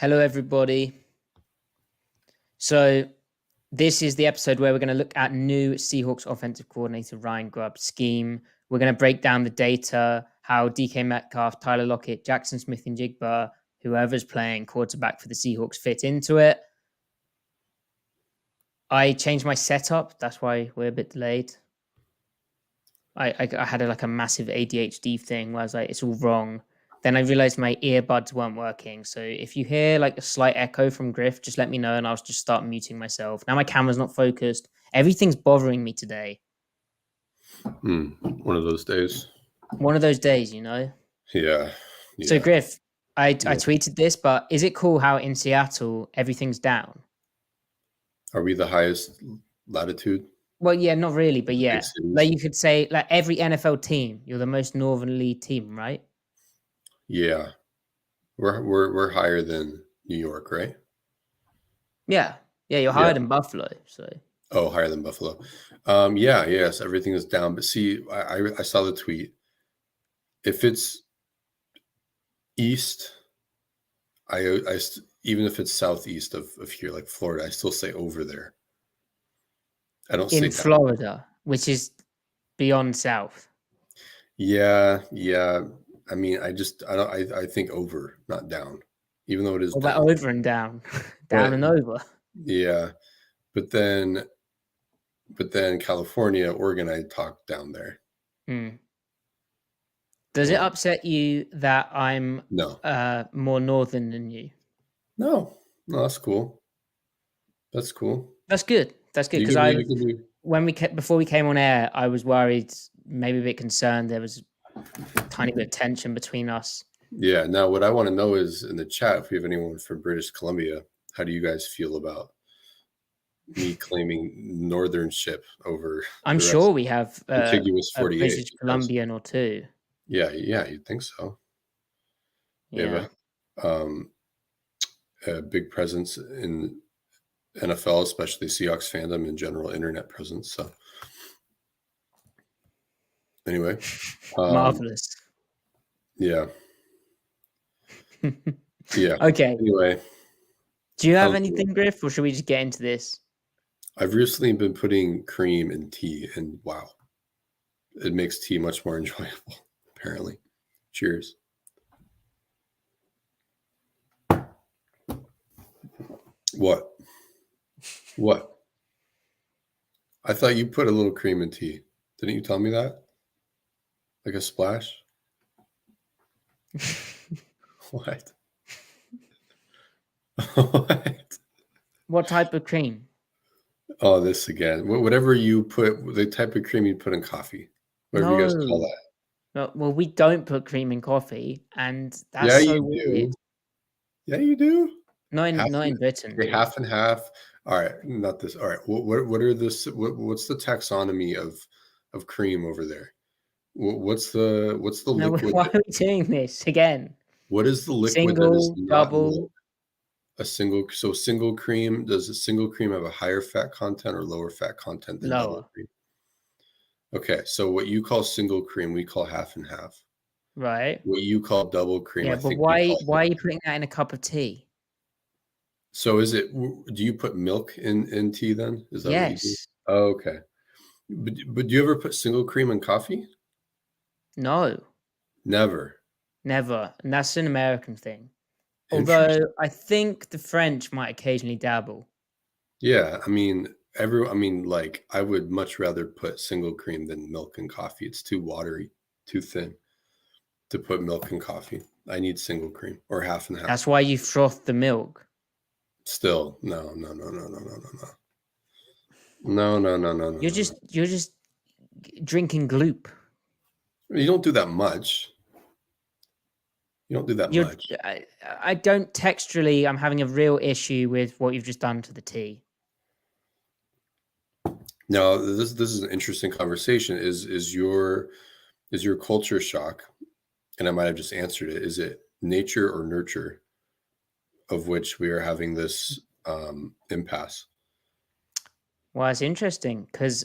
Hello, everybody. So this is the episode where we're going to look at new Seahawks offensive coordinator Ryan Grubb's scheme. We're going to break down the data, how DK Metcalf, Tyler Lockett, Jackson Smith and Jigba, whoever's playing quarterback for the Seahawks fit into it. I changed my setup. That's why we're a bit delayed. I had a massive ADHD thing where I was like, it's all wrong. Then I realized my earbuds weren't working. So if you hear like a slight echo from Griff, just let me know and I'll just start muting myself. Now my camera's not focused. Everything's bothering me today. One of those days. One of those days, you know? Yeah. So Griff, I tweeted this, but is it cool how in Seattle everything's down? Are we the highest latitude? Well, yeah, not really, but yeah. Like you could say, like every NFL team, you're the most northerly team, right? Yeah. We're higher than New York, right? Yeah. Yeah, you're higher than Buffalo, so. Oh, higher than Buffalo. Yes, everything is down. But see, I saw the tweet. If it's east, I even if it's southeast of here, like Florida, I still say over there. I don't say in Florida, which is beyond south. Yeah. I mean, I think over, not down, even though it is down. Over and down, down and over. Yeah, but then California, Oregon, I talk down there. Does it upset you that I'm more northern than you? No, that's cool. That's cool. That's good. That's good because before we came on air, I was worried, maybe a bit concerned. There was a tiny bit of tension between us. Yeah. Now, what I want to know is in the chat, if we have anyone from British Columbia, how do you guys feel about me claiming northernship over? I'm sure we have contiguous 48 British Columbian or two. Yeah, you'd think so. We have a big presence in NFL, especially Seahawks fandom and general internet presence. So anyway, marvelous. Yeah. Yeah. Okay. Anyway, do you have anything, Griff, or should we just get into this? I've recently been putting cream in tea, and wow, it makes tea much more enjoyable. Apparently, cheers. What? I thought you put a little cream in tea. Didn't you tell me that? Like a splash? What? What type of cream? Oh, this again. Whatever you put, the type of cream you put in coffee. Whatever you guys call that. No, well, we don't put cream in coffee, and that's so weird. Yeah, you do. Not in Britain. Half and half. All right, not this. All right, what are this? What's the taxonomy of cream over there? What's the liquid? Why are we doing this again? What is the liquid? Single, double. A single. So single cream. Does a single cream have a higher fat content or lower fat content than double cream? Okay, so what you call single cream, we call half and half. Right. What you call double cream. Yeah, but why are you putting that in a cup of tea? So do you put milk in tea then? Is that yes. What you do? Oh, okay. But do you ever put single cream in coffee? No. Never. And that's an American thing. Although I think the French might occasionally dabble. Yeah, I mean, I would much rather put single cream than milk in coffee. It's too watery, too thin to put milk in coffee. I need single cream or half and half. That's why you froth the milk. Still, no. You're just drinking gloop. You don't do that much. Much. I don't texturally. I'm having a real issue with what you've just done to the tea. Now, this is an interesting conversation. Is your culture shock, and I might have just answered it, is it nature or nurture of which we are having this impasse? Well, it's interesting because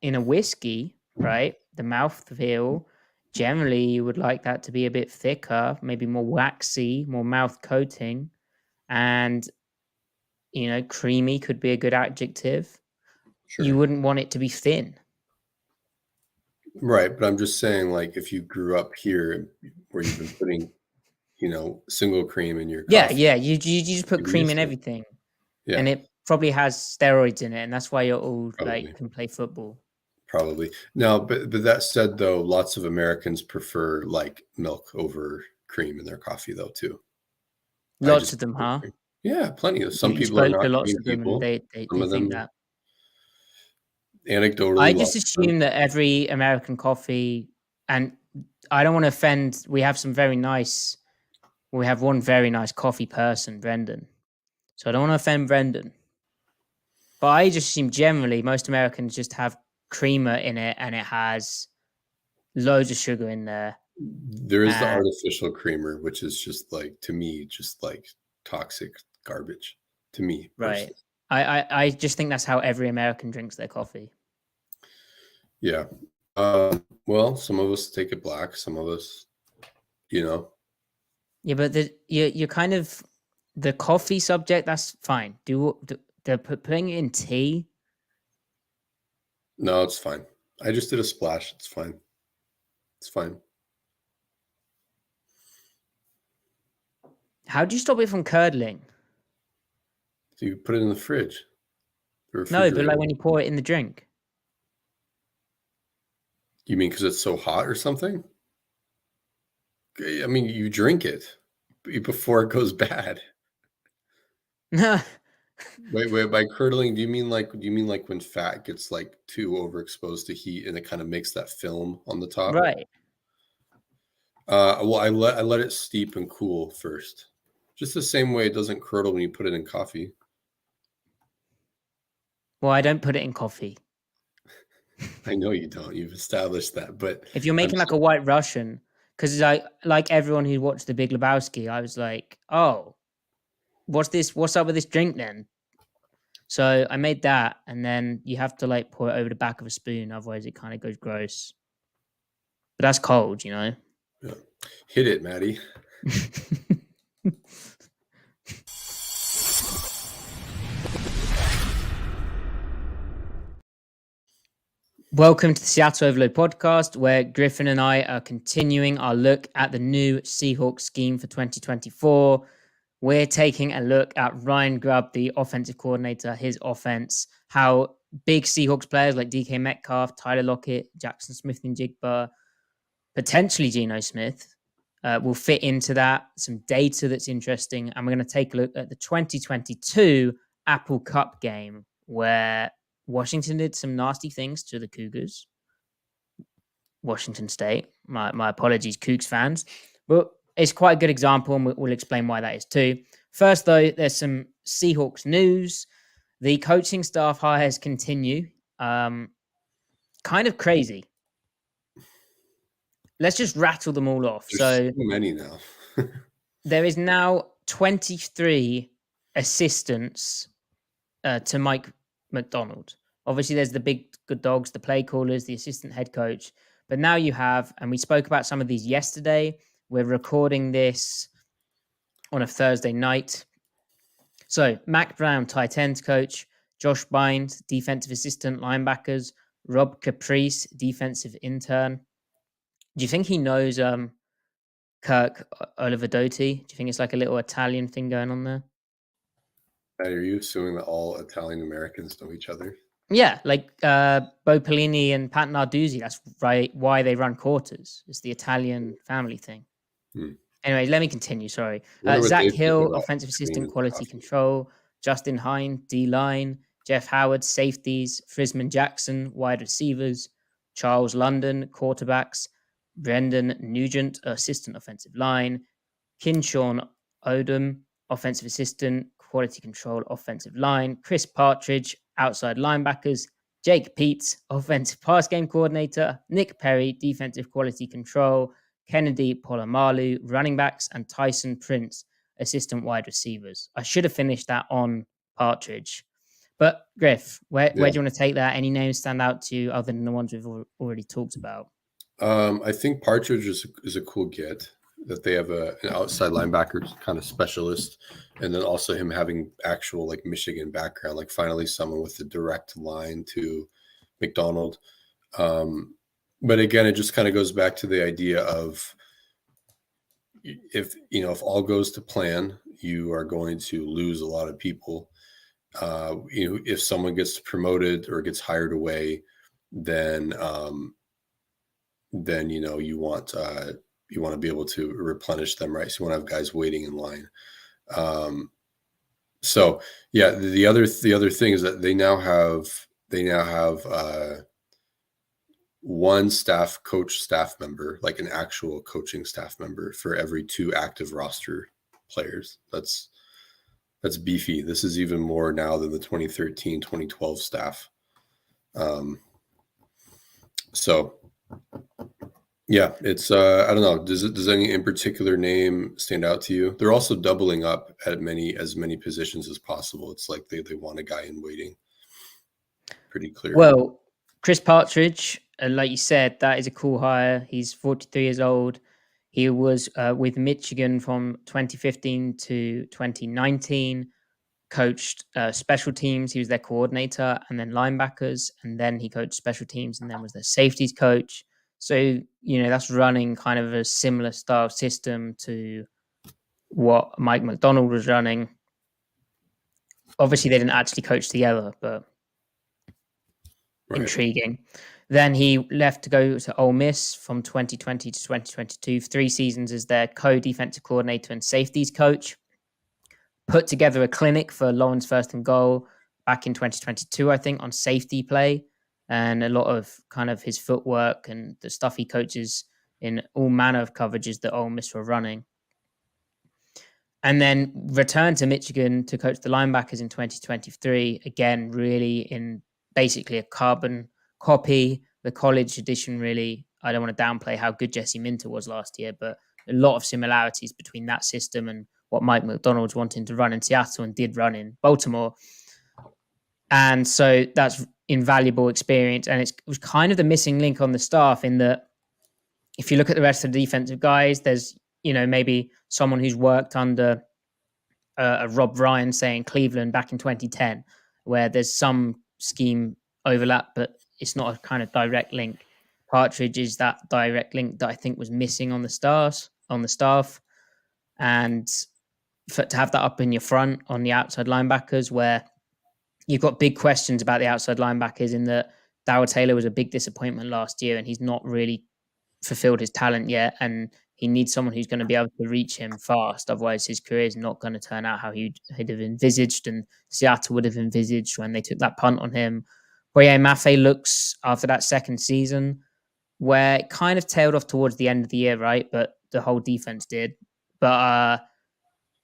in a whiskey, right, the mouthfeel, generally you would like that to be a bit thicker, maybe more waxy, more mouth coating. and creamy could be a good adjective. Sure. You wouldn't want it to be thin. Right, but I'm just saying, like, if you grew up here where you've been putting, single cream in your coffee. Yeah. You just put you'd be cream used in to it. everything, Yeah, and it probably has steroids in it, and that's why you're all probably. can play football. Probably. Now, but that said, though, lots of Americans prefer like milk over cream in their coffee, though, too. Lots of them, huh? Yeah, plenty of. Some You people are spoke to not lots cream of them, and people. they Some of think them, that. I anecdotally, just lots of them. assume that every American coffee, and I don't want to offend. We have one very nice coffee person, Brendan. So I don't want to offend Brendan. But I just assume generally most Americans just have creamer in it, and it has loads of sugar in there. There is the artificial creamer, which is just like, to me, just like toxic garbage. To me, right. personally. I just think that's how every American drinks their coffee. Yeah. Well, some of us take it black. Some of us, Yeah, but you're kind of the coffee subject. That's fine. They're putting it in tea. No, it's fine. I just did a splash. It's fine. It's fine. How do you stop it from curdling? So you put it in the fridge. No, but like when you pour it in the drink. You mean because it's so hot or something? I mean, you drink it before it goes bad. No. Wait. By curdling, do you mean like when fat gets like too overexposed to heat and it kind of makes that film on the top? Right. Well, I let it steep and cool first. Just the same way it doesn't curdle when you put it in coffee. Well, I don't put it in coffee. I know you don't. You've established that, but if you're making like a White Russian, because like everyone who watched The Big Lebowski, I was like, oh, what's this? What's up with this drink then? So I made that, and then you have to like pour it over the back of a spoon, otherwise it kind of goes gross. But that's cold, Yeah. Hit it, Matty. Welcome to the Seattle Overload podcast, where Griffin and I are continuing our look at the new Seahawks scheme for 2024. We're taking a look at Ryan Grubb, the offensive coordinator, his offense, how big Seahawks players like DK Metcalf, Tyler Lockett, Jackson Smith-Njigba, potentially Geno Smith, will fit into that. Some data that's interesting. And we're going to take a look at the 2022 Apple Cup game, where Washington did some nasty things to the Cougars. Washington State. My apologies, Cougs fans. But it's quite a good example, and we'll explain why that is too. First, though, there's some Seahawks news. The coaching staff hires continue. Kind of crazy. Let's just rattle them all off. There's so many now. There is now 23 assistants to Mike McDonald. Obviously, there's the big good dogs, the play callers, the assistant head coach. But now you have, and we spoke about some of these yesterday. We're recording this on a Thursday night. So Mac Brown, tight ends coach, Josh Bind, defensive assistant linebackers, Rob Caprice, defensive intern. Do you think he knows Kirk Olivadotti? Do you think it's like a little Italian thing going on there? Are you assuming that all Italian Americans know each other? Yeah, like Bo Pelini and Pat Narduzzi. That's right. Why they run quarters. It's the Italian family thing. Anyway, let me continue. Sorry. Zach Hill, offensive assistant, quality control. Justin Hine, D-line. Jeff Howard, safeties. Frisman Jackson, wide receivers. Charles London, quarterbacks. Brendan Nugent, assistant offensive line. Kinshawn Odom, offensive assistant, quality control, offensive line. Chris Partridge, outside linebackers. Jake Peets, offensive pass game coordinator. Nick Perry, defensive quality control. Kennedy Polamalu, running backs. And Tyson Prince, assistant wide receivers. I should have finished that on Partridge. But Griff, where do you want to take that? Any names stand out to you other than the ones we've already talked about? I think Partridge is a cool get. that they have an outside linebacker kind of specialist, and then also him having actual like Michigan background, like finally someone with a direct line to McDonald. But again, it just kind of goes back to the idea of if all goes to plan, you are going to lose a lot of people. If someone gets promoted or gets hired away, then you want to be able to replenish them, right? So you want to have guys waiting in line. So yeah, the other thing is that they now have one staff member, like an actual coaching staff member for every 2 active roster players. That's beefy. This is even more now than the 2013, 2012 staff. So yeah, it's I don't know. Does any in particular name stand out to you? They're also doubling up at as many positions as possible. It's like they want a guy in waiting. Pretty clear. Well, Chris Partridge, like you said, that is a cool hire. He's 43 years old. He was with Michigan from 2015 to 2019, coached special teams. He was their coordinator, and then linebackers, and then he coached special teams, and then was their safeties coach. So, that's running kind of a similar style system to what Mike McDonald was running. Obviously, they didn't actually coach together, but intriguing. Then he left to go to Ole Miss from 2020 to 2022, 3 seasons as their co-defensive coordinator and safeties coach. Put together a clinic for Lawrence First and Goal back in 2022, I think, on safety play, and a lot of kind of his footwork and the stuff he coaches in all manner of coverages that Ole Miss were running. And then returned to Michigan to coach the linebackers in 2023, again, really in basically a carbon copy. The college edition, really, I don't want to downplay how good Jesse Minter was last year, but a lot of similarities between that system and what Mike McDonald's wanting to run in Seattle and did run in Baltimore. And so that's invaluable experience. And it was kind of the missing link on the staff in that if you look at the rest of the defensive guys, there's, maybe someone who's worked under a Rob Ryan, say, in Cleveland back in 2010, where there's some scheme overlap, but it's not a kind of direct link. Partridge is that direct link that I think was missing on the staff. And to have that up in your front on the outside linebackers, where you've got big questions about the outside linebackers in that Darrell Taylor was a big disappointment last year and he's not really fulfilled his talent yet. And he needs someone who's going to be able to reach him fast. Otherwise, his career is not going to turn out how he'd have envisaged and Seattle would have envisaged when they took that punt on him. Boye Mafe looks, after that second season, where it kind of tailed off towards the end of the year, right? But the whole defense did. But,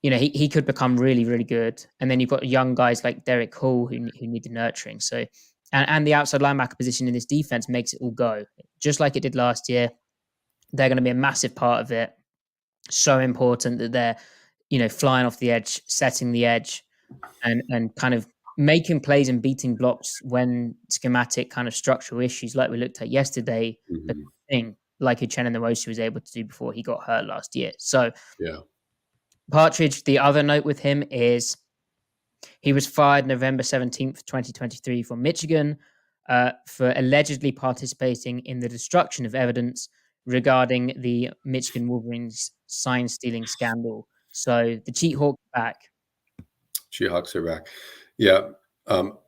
he could become really, really good. And then you've got young guys like Derek Hall who need the nurturing. So, and the outside linebacker position in this defense makes it all go. Just like it did last year, they're going to be a massive part of it. So important that they're, flying off the edge, setting the edge, and kind of making plays and beating blocks when schematic kind of structural issues like we looked at yesterday, the thing like Uchenna Nwosu was able to do before he got hurt last year. So yeah. Partridge, the other note with him is he was fired November 17th, 2023 from Michigan for allegedly participating in the destruction of evidence regarding the Michigan Wolverines sign stealing scandal. So the Cheat Hawks are back. Cheat Hawks are back. Yeah.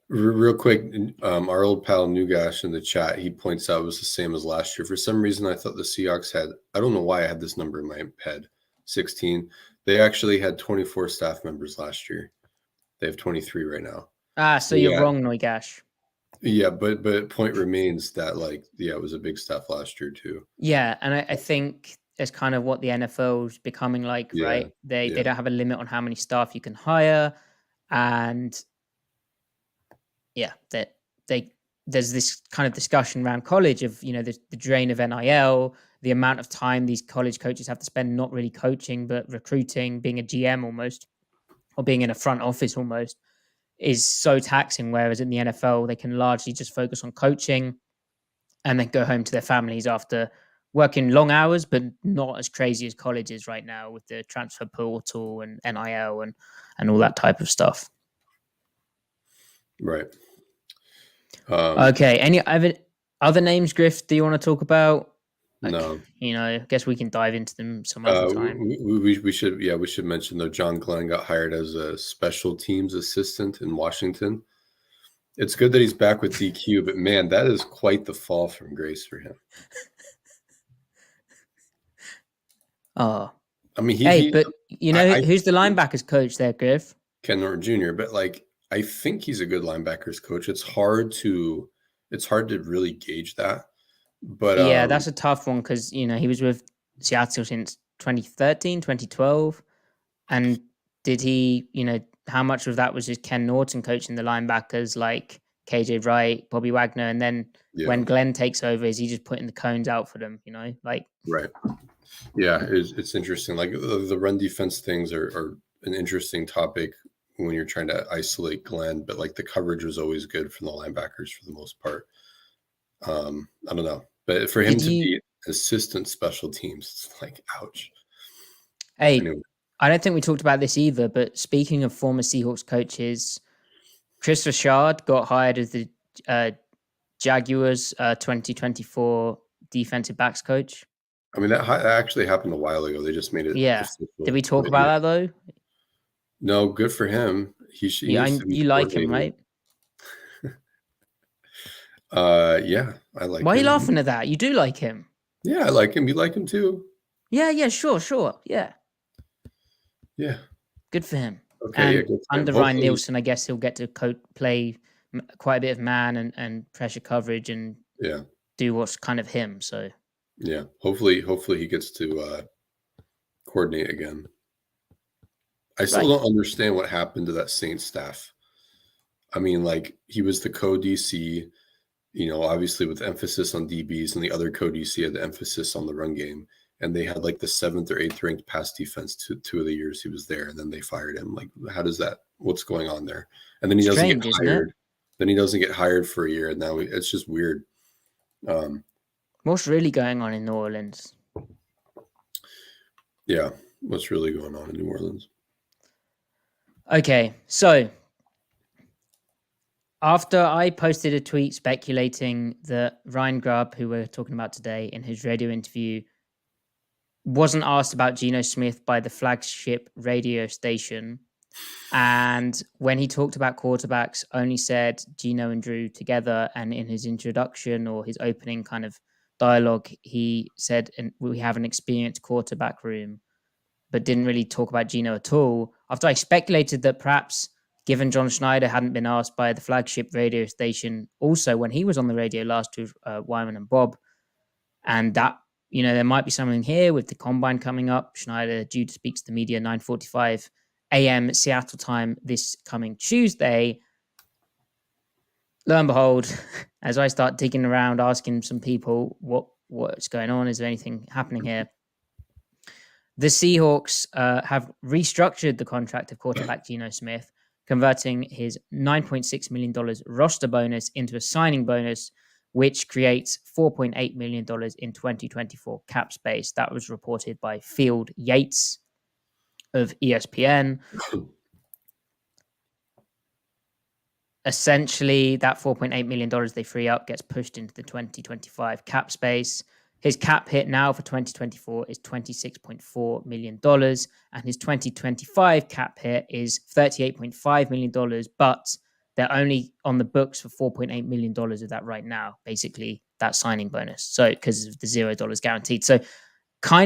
Real quick, our old pal Nugash in the chat, he points out it was the same as last year. For some reason, I thought the Seahawks had, I don't know why I had this number in my head, 16. They actually had 24 staff members last year. They have 23 right now. So you're wrong, Nugash. Yeah, but point remains that it was a big staff last year too. Yeah, and I think it's kind of what the NFL is becoming like, right? They don't have a limit on how many staff you can hire, and there's this kind of discussion around college of the drain of NIL, the amount of time these college coaches have to spend not really coaching but recruiting, being a GM almost, or being in a front office almost, is so taxing, whereas in the NFL, they can largely just focus on coaching and then go home to their families after working long hours, but not as crazy as college is right now with the transfer portal and NIL and all that type of stuff. Right. Okay. Any other names, Griff, do you want to talk about? Like, No. I guess we can dive into them some other time. We should mention though, John Glenn got hired as a special teams assistant in Washington. It's good that he's back with DQ, but man, that is quite the fall from grace for him. Oh, I mean, but who's the linebackers coach there, Griff? Ken Norton Jr. But like, I think he's a good linebackers coach. It's hard to really gauge that. But yeah, that's a tough one because he was with Seattle since 2013, 2012, and did he? How much of that was just Ken Norton coaching the linebackers like KJ Wright, Bobby Wagner, and then when Glenn takes over, is he just putting the cones out for them? Like right. Yeah, it's interesting. Like the run defense things are an interesting topic when you're trying to isolate Glenn, but like the coverage was always good from the linebackers for the most part. I don't know, but for him to be assistant special teams, it's like, ouch. Hey, anyway. I don't think we talked about this either, but speaking of former Seahawks coaches, Chris Richard got hired as the Jaguars 2024 defensive backs coach. I mean, that actually happened a while ago. They just made it. Yeah. Did we talk about that though? No, good for him. You like him, right? Yeah, I like him. Why are you laughing at that? You do like him. Yeah, I like him. You like him too? Yeah, sure. Yeah. Yeah. Good for him. Okay. And under Ryan Nielsen, I guess he'll get to play quite a bit of man and pressure coverage and do what's kind of him. So yeah, hopefully he gets to coordinate again. I still don't understand what happened to that Saints staff. I mean, like, he was the co-DC, obviously with emphasis on DBs, and the other co-DC had the emphasis on the run game. And they had like the 7th or 8th ranked pass defense two of the years he was there, and then they fired him. Like, how does that? What's going on there? And then he doesn't get hired. Then he doesn't get hired for a year, and now it's just weird. What's really going on in New Orleans? Yeah, what's really going on in New Orleans? Okay, so after I posted a tweet speculating that Ryan Grubb, who we're talking about today, in his radio interview, wasn't asked about Geno Smith by the flagship radio station. And when he talked about quarterbacks, only said Geno and Drew together. And in his introduction or his opening kind of dialogue, he said, we have an experienced quarterback room, but didn't really talk about Geno at all. After I speculated that perhaps, given John Schneider hadn't been asked by the flagship radio station also when he was on the radio last with Wyman and Bob, and that, there might be something here with the combine coming up. Schneider due to speak to the media 9:45 a.m. Seattle time this coming Tuesday. Lo and behold, as I start digging around, asking some people what's going on, is there anything happening here? The Seahawks have restructured the contract of quarterback Geno Smith, converting his $9.6 million roster bonus into a signing bonus, which creates $4.8 million in 2024 cap space. That was reported by Field Yates of ESPN. Essentially, that $4.8 million they free up gets pushed into the 2025 cap space. His cap hit now for 2024 is $26.4 million, and his 2025 cap hit is $38.5 million, but they're only on the books for $4.8 million of that right now, basically that signing bonus. So because of the $0 guaranteed. So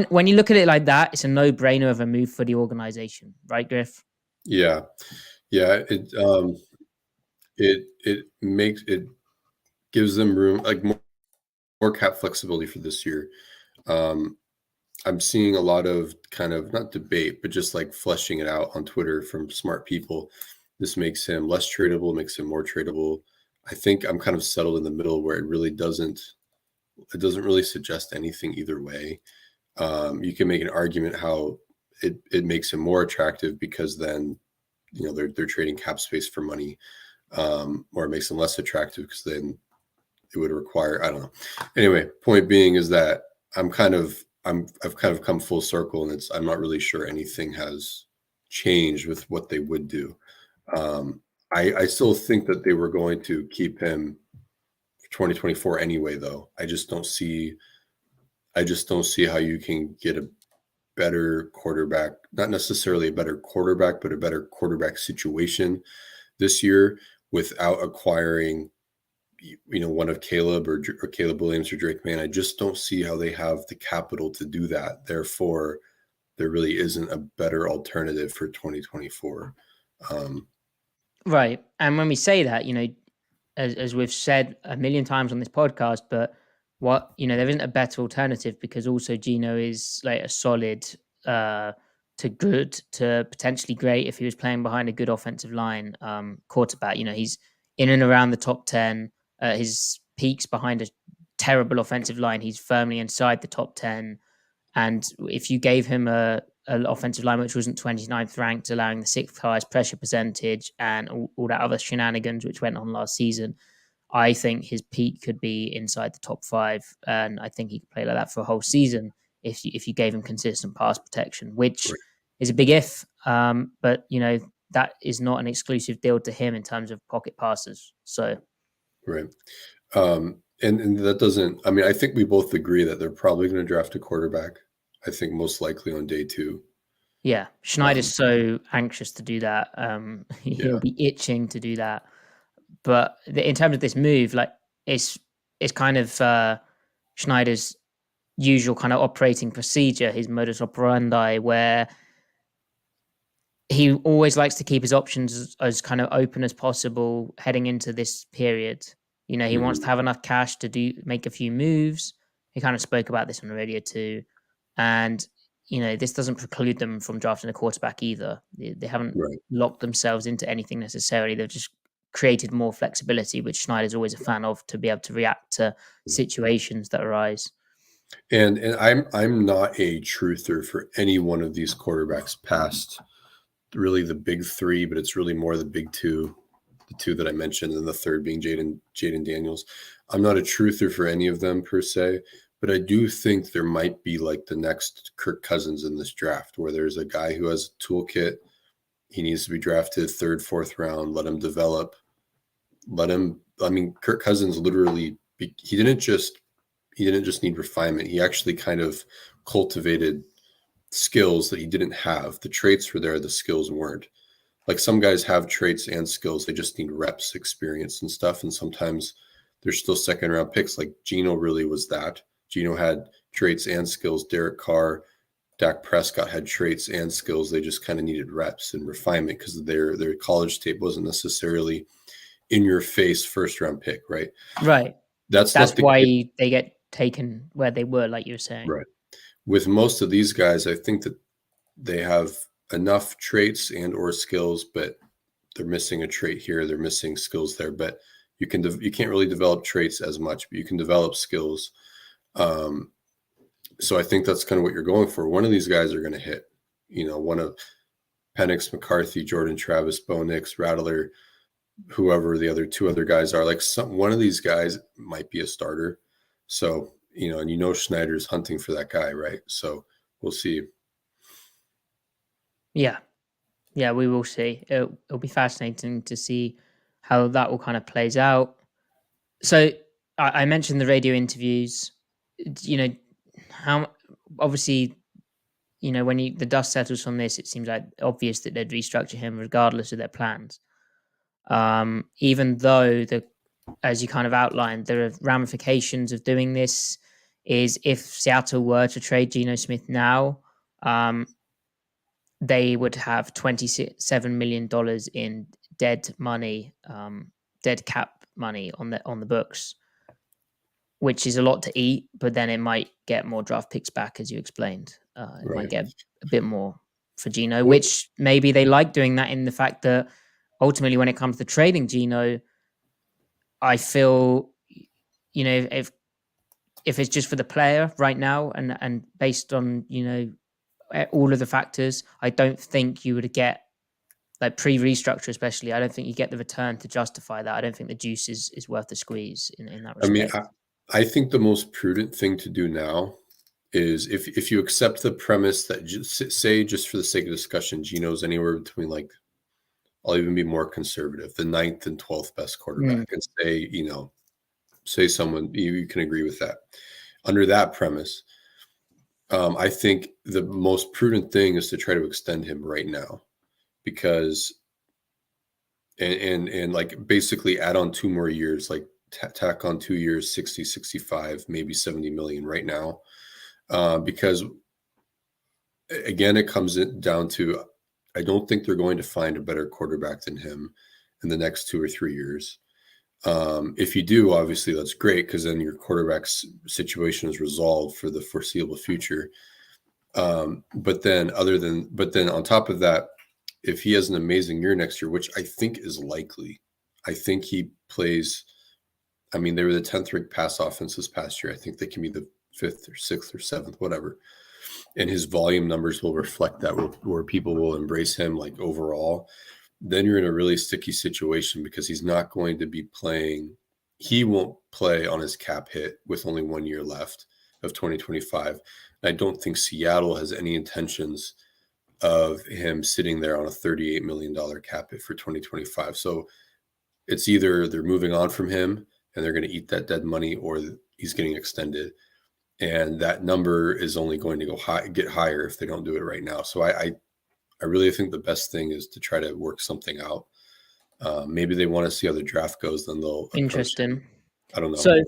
when you look at it like that, it's a no-brainer of a move for the organization, right, Griff? Yeah. It gives them room, like more cap flexibility for this year. I'm seeing a lot of kind of not debate, but just like fleshing it out on Twitter from smart people. This makes him less tradable, makes him more tradable. I think I'm kind of settled in the middle where it doesn't really suggest anything either way. You can make an argument how it makes him more attractive because then, they're trading cap space for money, or it makes them less attractive because then it would require, I don't know. Anyway, point being is that I've kind of come full circle, and I'm not really sure anything has changed with what they would do. I still think that they were going to keep him for 2024 anyway, though. I just don't see how you can get a better quarterback, not necessarily a better quarterback, but a better quarterback situation this year without acquiring, one of Caleb or Caleb Williams or Drake May. I just don't see how they have the capital to do that. Therefore, there really isn't a better alternative for 2024. Right. And when we say that, as we've said a million times on this podcast, but there isn't a better alternative, because also Geno is like a solid to good to potentially great if he was playing behind a good offensive line quarterback. He's in and around the top 10. His peaks behind a terrible offensive line, he's firmly inside the top 10. And if you gave him an offensive line which wasn't 29th ranked, allowing the 6th highest pressure percentage and all that other shenanigans which went on last season, I think his peak could be inside the top 5. And I think he could play like that for a whole season if you gave him consistent pass protection, which is a big if. But, that is not an exclusive deal to him in terms of pocket passes. So, right. And that doesn't, I think we both agree that they're probably going to draft a quarterback. I think most likely on day 2. Yeah. Schneider's so anxious to do that. He'll be itching to do that. But in terms of this move, like it's kind of Schneider's usual kind of operating procedure, his modus operandi, where he always likes to keep his options as kind of open as possible heading into this period. He wants to have enough cash to make a few moves. He kind of spoke about this on the radio too. And, this doesn't preclude them from drafting a quarterback either. They haven't locked themselves into anything necessarily. They've just created more flexibility, which Schneider's always a fan of, to be able to react to situations that arise. And I'm not a truther for any one of these quarterbacks past really the big 3, but it's really more the big 2, the 2 that I mentioned, and the third being Jaden Daniels. I'm not a truther for any of them per se, but I do think there might be like the next Kirk Cousins in this draft, where there's a guy who has a toolkit. He needs to be drafted 3rd, 4th round. Let him develop. Kirk Cousins literally, he didn't just need refinement. He actually kind of cultivated skills that he didn't have. The traits were there, the skills weren't. Like some guys have traits and skills, they just need reps, experience and stuff. And sometimes they're still 2nd round picks. Like Geno really was that. Geno had traits and skills. Derek Carr, Dak Prescott had traits and skills. They just kind of needed reps and refinement because their college tape wasn't necessarily in your face 1st round pick, right? Right. That's why they get taken where they were, like you were saying. Right. With most of these guys, I think that they have enough traits and or skills, but they're missing a trait here. They're missing skills there, but you can't really develop traits as much, but you can develop skills. So I think that's kind of what you're going for. One of these guys are going to hit, one of Penix, McCarthy, Jordan Travis, Bo Nix, Rattler, whoever the other 2 other guys are. Like one of these guys might be a starter. So, and Schneider's hunting for that guy, right? So we'll see. Yeah, we will see. It'll be fascinating to see how that all kind of plays out. So I mentioned the radio interviews. How obviously, when the dust settles from this, it seems like obvious that they'd restructure him regardless of their plans. Even though as you kind of outlined, there are ramifications of doing this. Is if Seattle were to trade Geno Smith now, they would have $27 million in dead money, dead cap money on the books, which is a lot to eat. But then it might get more draft picks back, as you explained. It might get a bit more for Geno, which maybe they like doing that in the fact that ultimately, when it comes to trading Geno, I feel, if it's just for the player right now and based on, all of the factors, I don't think you would get, like pre-restructure especially, I don't think you get the return to justify that. I don't think the juice is worth the squeeze in that respect. I think the most prudent thing to do now is if you accept the premise that just for the sake of discussion, Geno's anywhere between, like, I'll even be more conservative, the 9th and 12th best quarterback, and say someone you can agree with that. Under that premise, I think the most prudent thing is to try to extend him right now, because and like basically add on 2 more years, like tack on 2 years, 60, 65, maybe 70 million right now. Because again, it comes down to, I don't think they're going to find a better quarterback than him in the next 2 or 3 years. If you do, obviously that's great, because then your quarterback's situation is resolved for the foreseeable future. But then on top of that, if he has an amazing year next year, which I think is likely, I think he plays. I mean, they were the 10th ranked pass offense this past year. I think they can be the 5th or 6th or 7th, whatever. And his volume numbers will reflect that, where people will embrace him, like, overall. Then you're in a really sticky situation, because he's not going to be playing. He won't play on his cap hit with only 1 year left of 2025. I don't think Seattle has any intentions of him sitting there on a $38 million cap hit for 2025. So it's either they're moving on from him and they're going to eat that dead money, or he's getting extended. And that number is only going to get higher if they don't do it right now. So I really think the best thing is to try to work something out. Maybe they want to see how the draft goes, then they'll Interesting. I don't know. So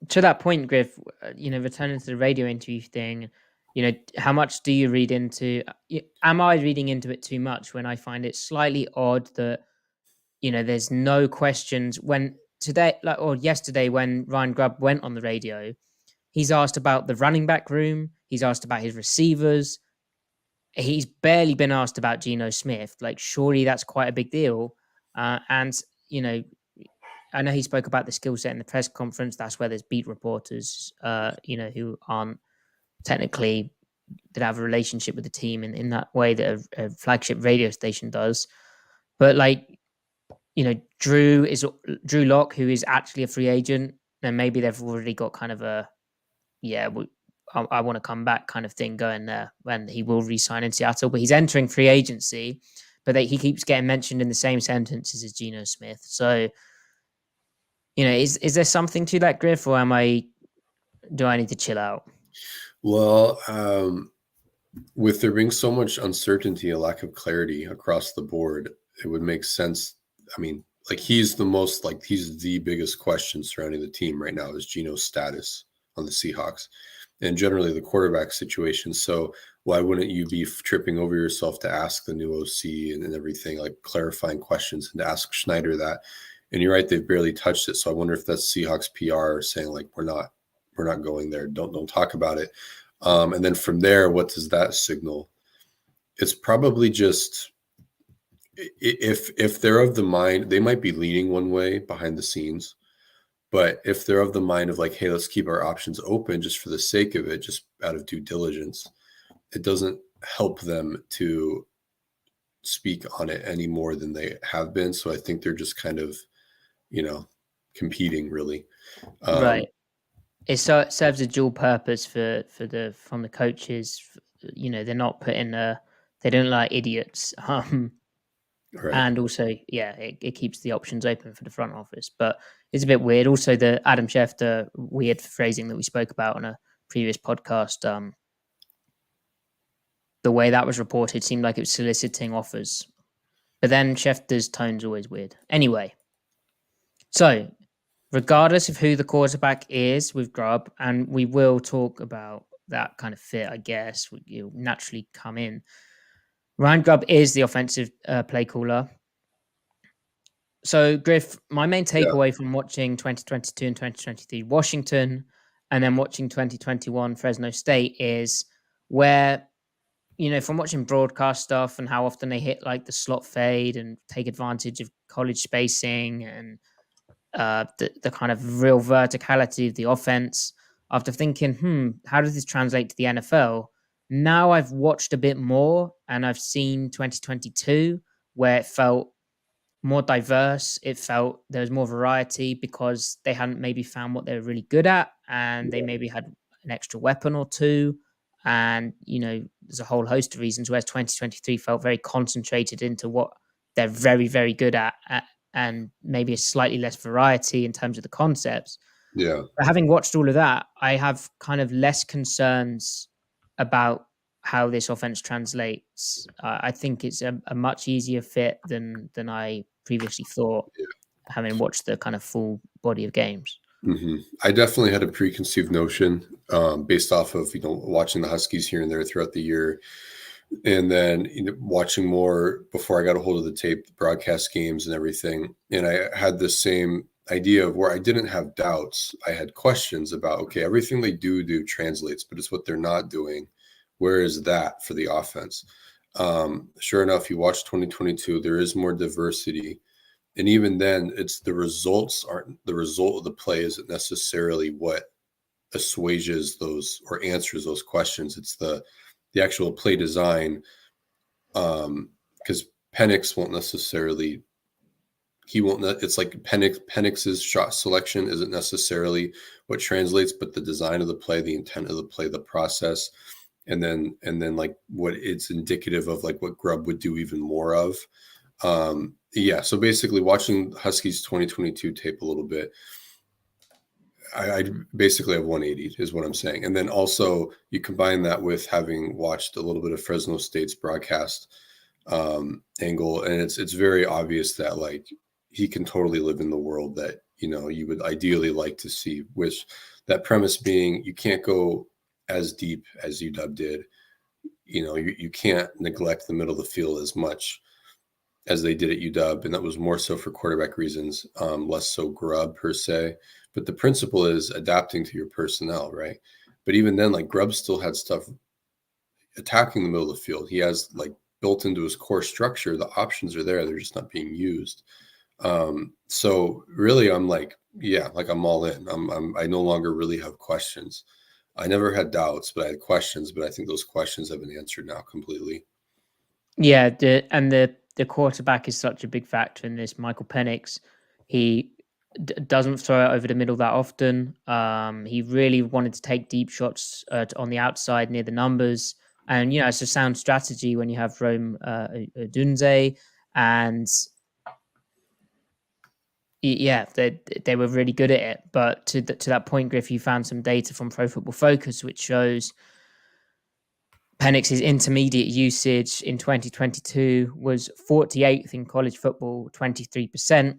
to that point, Griff, returning to the radio interview thing, how much do you read into? Am I reading into it too much when I find it slightly odd that there's no questions when today, or yesterday, when Ryan Grubb went on the radio, he's asked about the running back room, he's asked about his receivers. He's barely been asked about Geno Smith. Like, surely that's quite a big deal. And I know he spoke about the skill set in the press conference. That's where there's beat reporters, who aren't technically, that have a relationship with the team in that way that a flagship radio station does. But Drew Lock, who is actually a free agent, and maybe they've already got kind of a, I want to come back kind of thing going there when he will re-sign in Seattle, but he's entering free agency, but he keeps getting mentioned in the same sentences as Geno Smith. So, is there something to that, Griff, or do I need to chill out? Well, with there being so much uncertainty, a lack of clarity across the board, it would make sense. I mean, he's the biggest question surrounding the team right now is Geno's status on the Seahawks, and generally the quarterback situation. So why wouldn't you be tripping over yourself to ask the new OC and everything, like clarifying questions, and to ask Schneider that? And you're right, they've barely touched it. So I wonder if that's Seahawks PR saying, like, we're not going there. Don't talk about it. And then from there, what does that signal? It's probably just, if they're of the mind, they might be leaning one way behind the scenes. But if they're of the mind of, like, hey, let's keep our options open just for the sake of it, just out of due diligence, it doesn't help them to speak on it any more than they have been. So I think they're just kind of, competing, really. Right. It serves a dual purpose from the coaches. They're not putting they don't like idiots. Right. And also, it keeps the options open for the front office. But it's a bit weird. Also, the Adam Schefter weird phrasing that we spoke about on a previous podcast, the way that was reported seemed like it was soliciting offers. But then Schefter's tone's always weird. Anyway, so regardless of who the quarterback is with Grubb, and we will talk about that kind of fit, I guess, you'll naturally come in. Ryan Grubb is the offensive play caller. So, Griff, my main takeaway from watching 2022 and 2023 Washington, and then watching 2021 Fresno State, is where, from watching broadcast stuff and how often they hit like the slot fade and take advantage of college spacing and the kind of real verticality of the offense, after thinking, how does this translate to the NFL? Now I've watched a bit more and I've seen 2022 where it felt more diverse. It felt there was more variety because they hadn't maybe found what they were really good at, and they maybe had an extra weapon or two. And, there's a whole host of reasons, whereas 2023 felt very concentrated into what they're very, very good at and maybe a slightly less variety in terms of the concepts. Yeah. But having watched all of that, I have kind of less concerns about how this offense translates. I think it's a much easier fit than I previously thought, having watched the kind of full body of games. I definitely had a preconceived notion based off of watching the Huskies here and there throughout the year, and then watching more before I got a hold of the tape, the broadcast games and everything. And I had the same idea of where I didn't have doubts. I had questions about, okay, everything they do translates, but it's what they're not doing. Where is that for the offense? Sure enough, you watch 2022, there is more diversity. And even then, it's the results aren't the result of the play isn't necessarily what assuages those or answers those questions. It's the actual play design. Because Penix won't necessarily, it's like Penix's shot selection isn't necessarily what translates, but the design of the play, the intent of the play, the process, and then like what it's indicative of, like what Grubb would do even more of. So basically watching Huskies 2022 tape a little bit, I basically have 180 is what I'm saying. And then also you combine that with having watched a little bit of Fresno State's broadcast angle, and it's very obvious that like he can totally live in the world that you would ideally like to see, which that premise being you can't go as deep as UW did. You can't neglect the middle of the field as much as they did at UW, and that was more so for quarterback reasons, less so Grubb per se. But the principle is adapting to your personnel, right? But even then, like Grubb still had stuff attacking the middle of the field. He has like built into his core structure, the options are there, they're just not being used. So really, I'm like, I'm all in. I no longer really have questions. I never had doubts, but I had questions. But I think those questions have been answered now completely. Yeah, the quarterback is such a big factor in this. Michael Penix, he doesn't throw it over the middle that often. He really wanted to take deep shots on the outside near the numbers, and it's a sound strategy when you have Rome Odunze, and they were really good at it. But to that point, Griff, you found some data from Pro Football Focus which shows Penix's intermediate usage in 2022 was 48th in college football, 23%.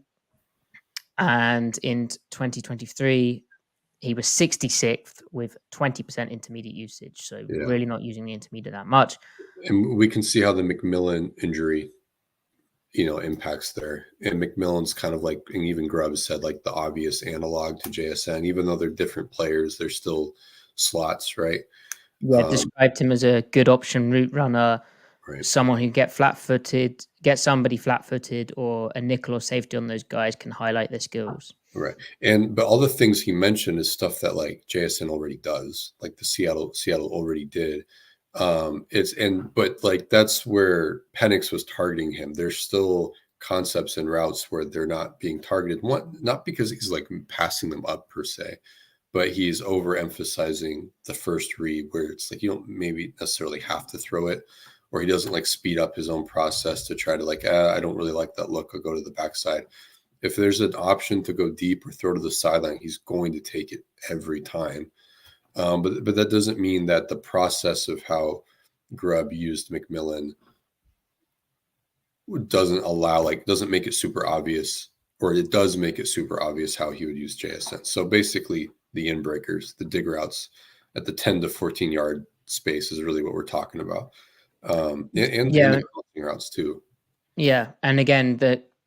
And in 2023, he was 66th with 20% intermediate usage. So really not using the intermediate that much. And we can see how the McMillan injury, impacts there. And McMillan's kind of like, and even Grubb said, like the obvious analog to JSN, even though they're different players, they're still slots, right? Yeah, described him as a good option route runner, right. Someone who get somebody flat-footed, or a nickel or safety on those guys can highlight their skills. Right. But all the things he mentioned is stuff that like JSN already does, like the Seattle already did. But like that's where Penix was targeting him. There's still concepts and routes where they're not being targeted. Not because he's like passing them up per se, but he's overemphasizing the first read where it's like you don't maybe necessarily have to throw it, or he doesn't like speed up his own process to try to like, I don't really like that look, I'll go to the backside. If there's an option to go deep or throw to the sideline, he's going to take it every time. But that doesn't mean that the process of how Grubb used McMillan doesn't make it super obvious, or it does make it super obvious how he would use JSN. So basically the in breakers, the dig routes at the 10 to 14 yard space is really what we're talking about. And the crossing routes too. Yeah. And again,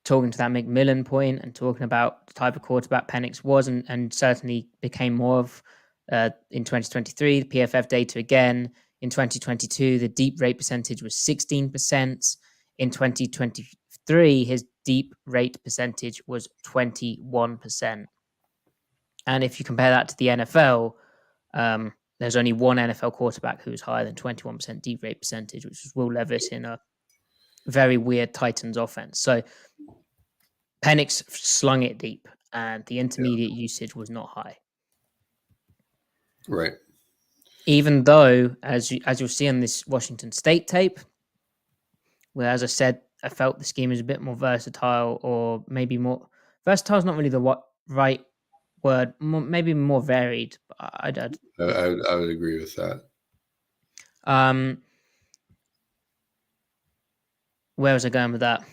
talking to that McMillan point and talking about the type of quarterback Penix was and certainly became more of in 2023, the PFF data again. In 2022, the deep rate percentage was 16%. In 2023, his deep rate percentage was 21%. And if you compare that to the NFL, there's only one NFL quarterback who's higher than 21% deep rate percentage, which is Will Levis in a very weird Titans offense. So Penix slung it deep, and the intermediate usage was not high. Right. Even though, as you'll see on this Washington State tape, where, as I said, I felt the scheme is a bit more versatile, or maybe more versatile is not really the right word. Maybe more varied. But I would agree with that. Where was I going with that?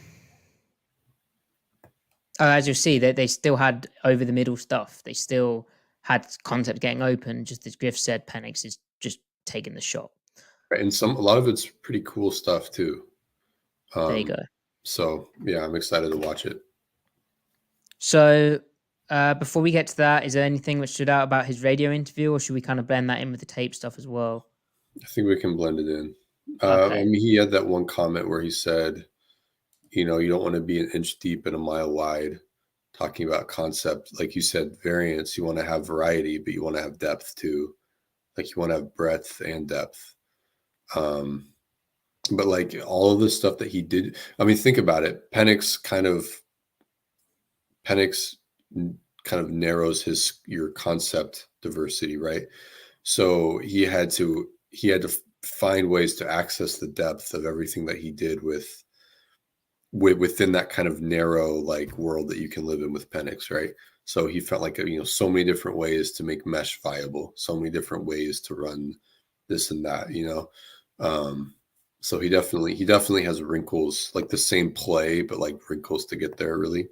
Oh, as you'll see, they still had over the middle stuff. They still had concept getting open. Just as Griff said, Penix is just taking the shot. And a lot of it's pretty cool stuff too. There you go. So yeah, I'm excited to watch it. So before we get to that, is there anything that stood out about his radio interview, or should we kind of blend that in with the tape stuff as well? I think we can blend it in. Okay. I mean, he had that one comment where he said, you don't want to be an inch deep and a mile wide, talking about concept. Like you said, variance, you want to have variety, but you want to have depth too. Like you want to have breadth and depth. But like all of the stuff that he did, I mean, think about it. Penix kind of narrows your concept diversity, right? So he had to find ways to access the depth of everything that he did within that kind of narrow like world that you can live in with Penix, right? So he felt like so many different ways to make mesh viable, so many different ways to run this and that, so he definitely has wrinkles, like the same play, but like wrinkles to get there, really.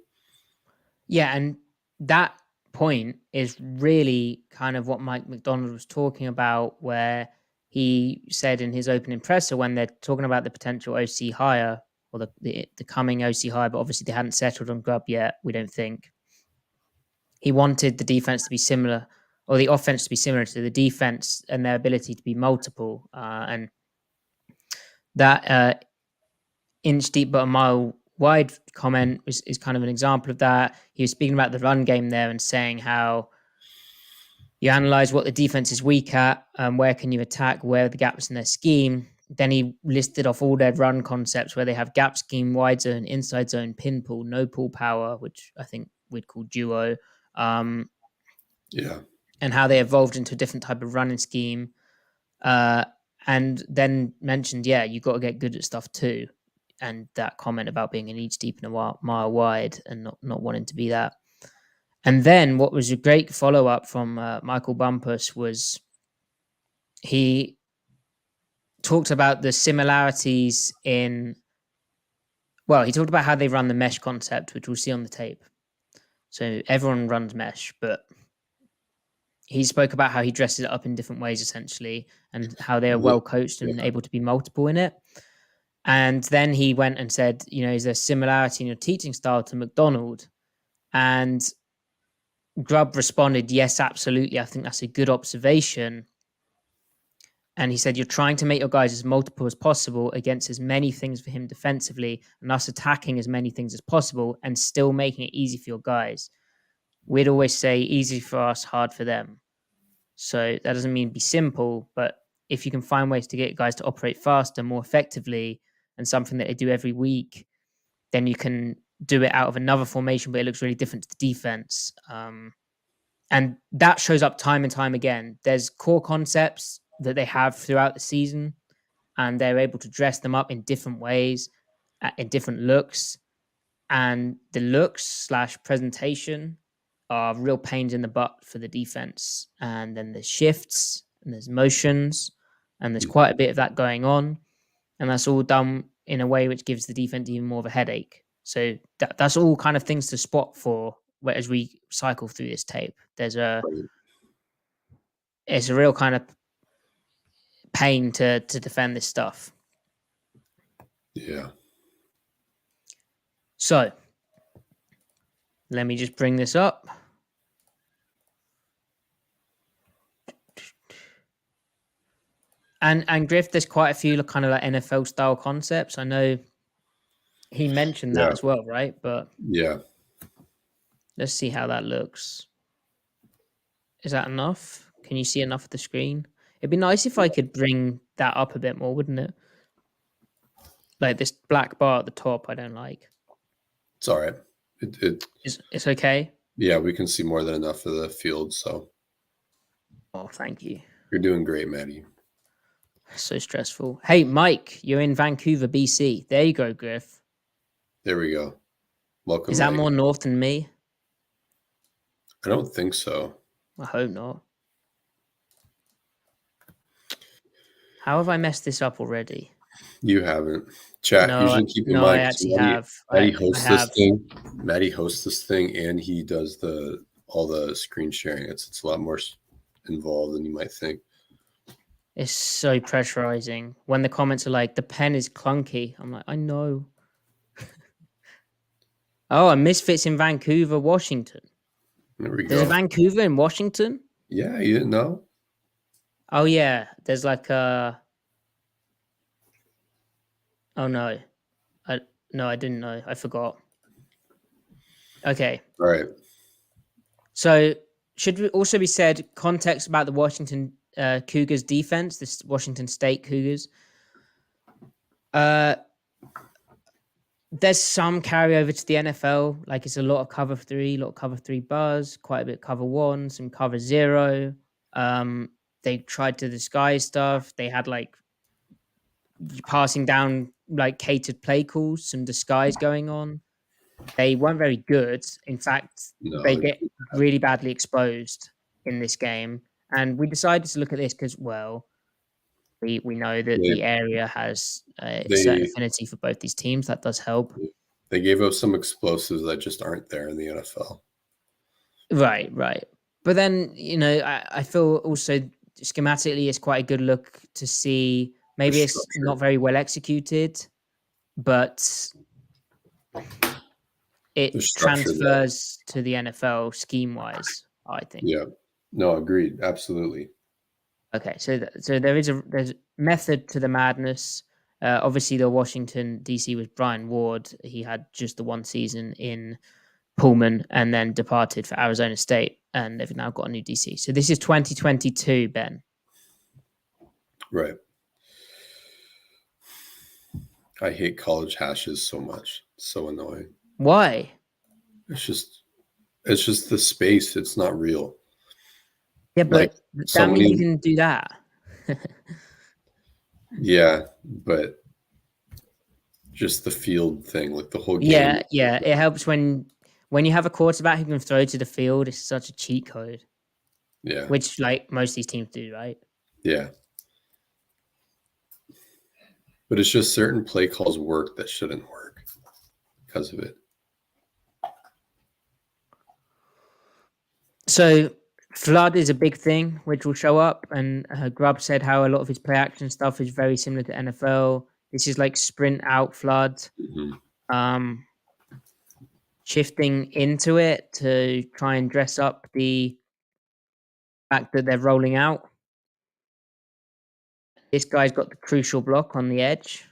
Yeah, and that point is really kind of what Mike McDonald was talking about, where he said in his opening presser when they're talking about the potential OC hire or the coming OC hire, but obviously they hadn't settled on Grubb yet, we don't think. He wanted the defense to be similar, or the offense to be similar to the defense, and their ability to be multiple. And that inch deep but a mile wide comment is kind of an example of that. He was speaking about the run game there and saying how you analyze what the defense is weak at, where can you attack, where are the gaps in their scheme. Then he listed off all their run concepts where they have gap scheme, wide zone, inside zone, pin pull, no pull power, which I think we'd call duo. Yeah. And how they evolved into a different type of running scheme. And then mentioned, you got to get good at stuff too. And that comment about being an inch deep and a mile wide and not wanting to be that. And then what was a great follow-up from Michael Bumpus was he talked about the similarities he talked about how they run the mesh concept, which we'll see on the tape. So everyone runs mesh, but he spoke about how he dresses it up in different ways, essentially, and how they are well coached and able to be multiple in it. And then he went and said, is there similarity in your teaching style to McDonald? And Grubb responded, yes, absolutely. I think that's a good observation. And he said, you're trying to make your guys as multiple as possible against as many things for him defensively, and us attacking as many things as possible and still making it easy for your guys. We'd always say easy for us, hard for them. So that doesn't mean be simple, but if you can find ways to get guys to operate faster, more effectively, and something that they do every week, then you can do it out of another formation, but it looks really different to the defense. And that shows up time and time again. There's core concepts that they have throughout the season, and they're able to dress them up in different ways, in different looks. And the looks / presentation are real pains in the butt for the defense. And then there's shifts and there's motions, and there's quite a bit of that going on. And that's all done in a way which gives the defense even more of a headache. So that's all kind of things to spot for as we cycle through this tape. It's a real kind of pain to defend this stuff. Yeah. So let me just bring this up. And Griff, there's quite a few kind of like NFL style concepts. I know he mentioned that as well, right? But yeah, let's see how that looks. Is that enough? Can you see enough of the screen? It'd be nice if I could bring that up a bit more, wouldn't it? Like this black bar at the top, I don't like. It's all right. It's okay. Yeah, we can see more than enough of the field. So. Oh, thank you. You're doing great, Matty. So stressful. Hey, Mike, you're in Vancouver, BC. There you go, Griff. There we go. Welcome, Is that Mike. more north than me? I don't think so. I hope not. How have I messed this up already? You haven't. Chat, No, usually keep in no, I mind, 'cause actually have. Matty I hosts have. this thing. Matty hosts this thing, and he does all the screen sharing. It's a lot more involved than you might think. It's so pressurizing. When the comments are like, the pen is clunky. I'm like, I know. Oh, and Misfits in Vancouver, Washington. There we There's a go. Vancouver in Washington? Yeah, you didn't know? Oh, yeah. There's like a. Oh, no. No, I didn't know. I forgot. Okay. All right. So, should we also be said context about the Washington Cougars defense, this Washington State Cougars? There's some carryover to the NFL. Like it's a lot of cover three, a lot of cover three buzz, quite a bit of cover one, some cover zero. They tried to disguise stuff. They had like passing down like catered play calls, some disguise going on. They weren't very good. In fact, No, they get really badly exposed in this game. And we decided to look at this because, well, we know that the area has a certain affinity for both these teams. That does help. They gave up some explosives that just aren't there in the NFL. Right. But then, I feel also schematically it's quite a good look to see. Maybe it's not very well executed, but it transfers to the NFL scheme-wise, I think. Yeah. No, agreed. Absolutely. Okay, so there's method to the madness. Obviously, the Washington DC was Brian Ward. He had just the one season in Pullman and then departed for Arizona State, and they've now got a new DC. So this is 2022, Ben. Right. I hate college hashes so much. It's so annoying. Why? It's just the space. It's not real. Yeah, but that means you can do that. Yeah, but just the field thing, like the whole game. Yeah. It helps when you have a quarterback who can throw to the field. It's such a cheat code. Yeah. Which like most of these teams do, right? Yeah. But it's just certain play calls work that shouldn't work because of it. So flood is a big thing, which will show up. And Grubb said how a lot of his play action stuff is very similar to NFL. This is like sprint out flood. Mm-hmm. Shifting into it to try and dress up the fact that they're rolling out. This guy's got the crucial block on the edge.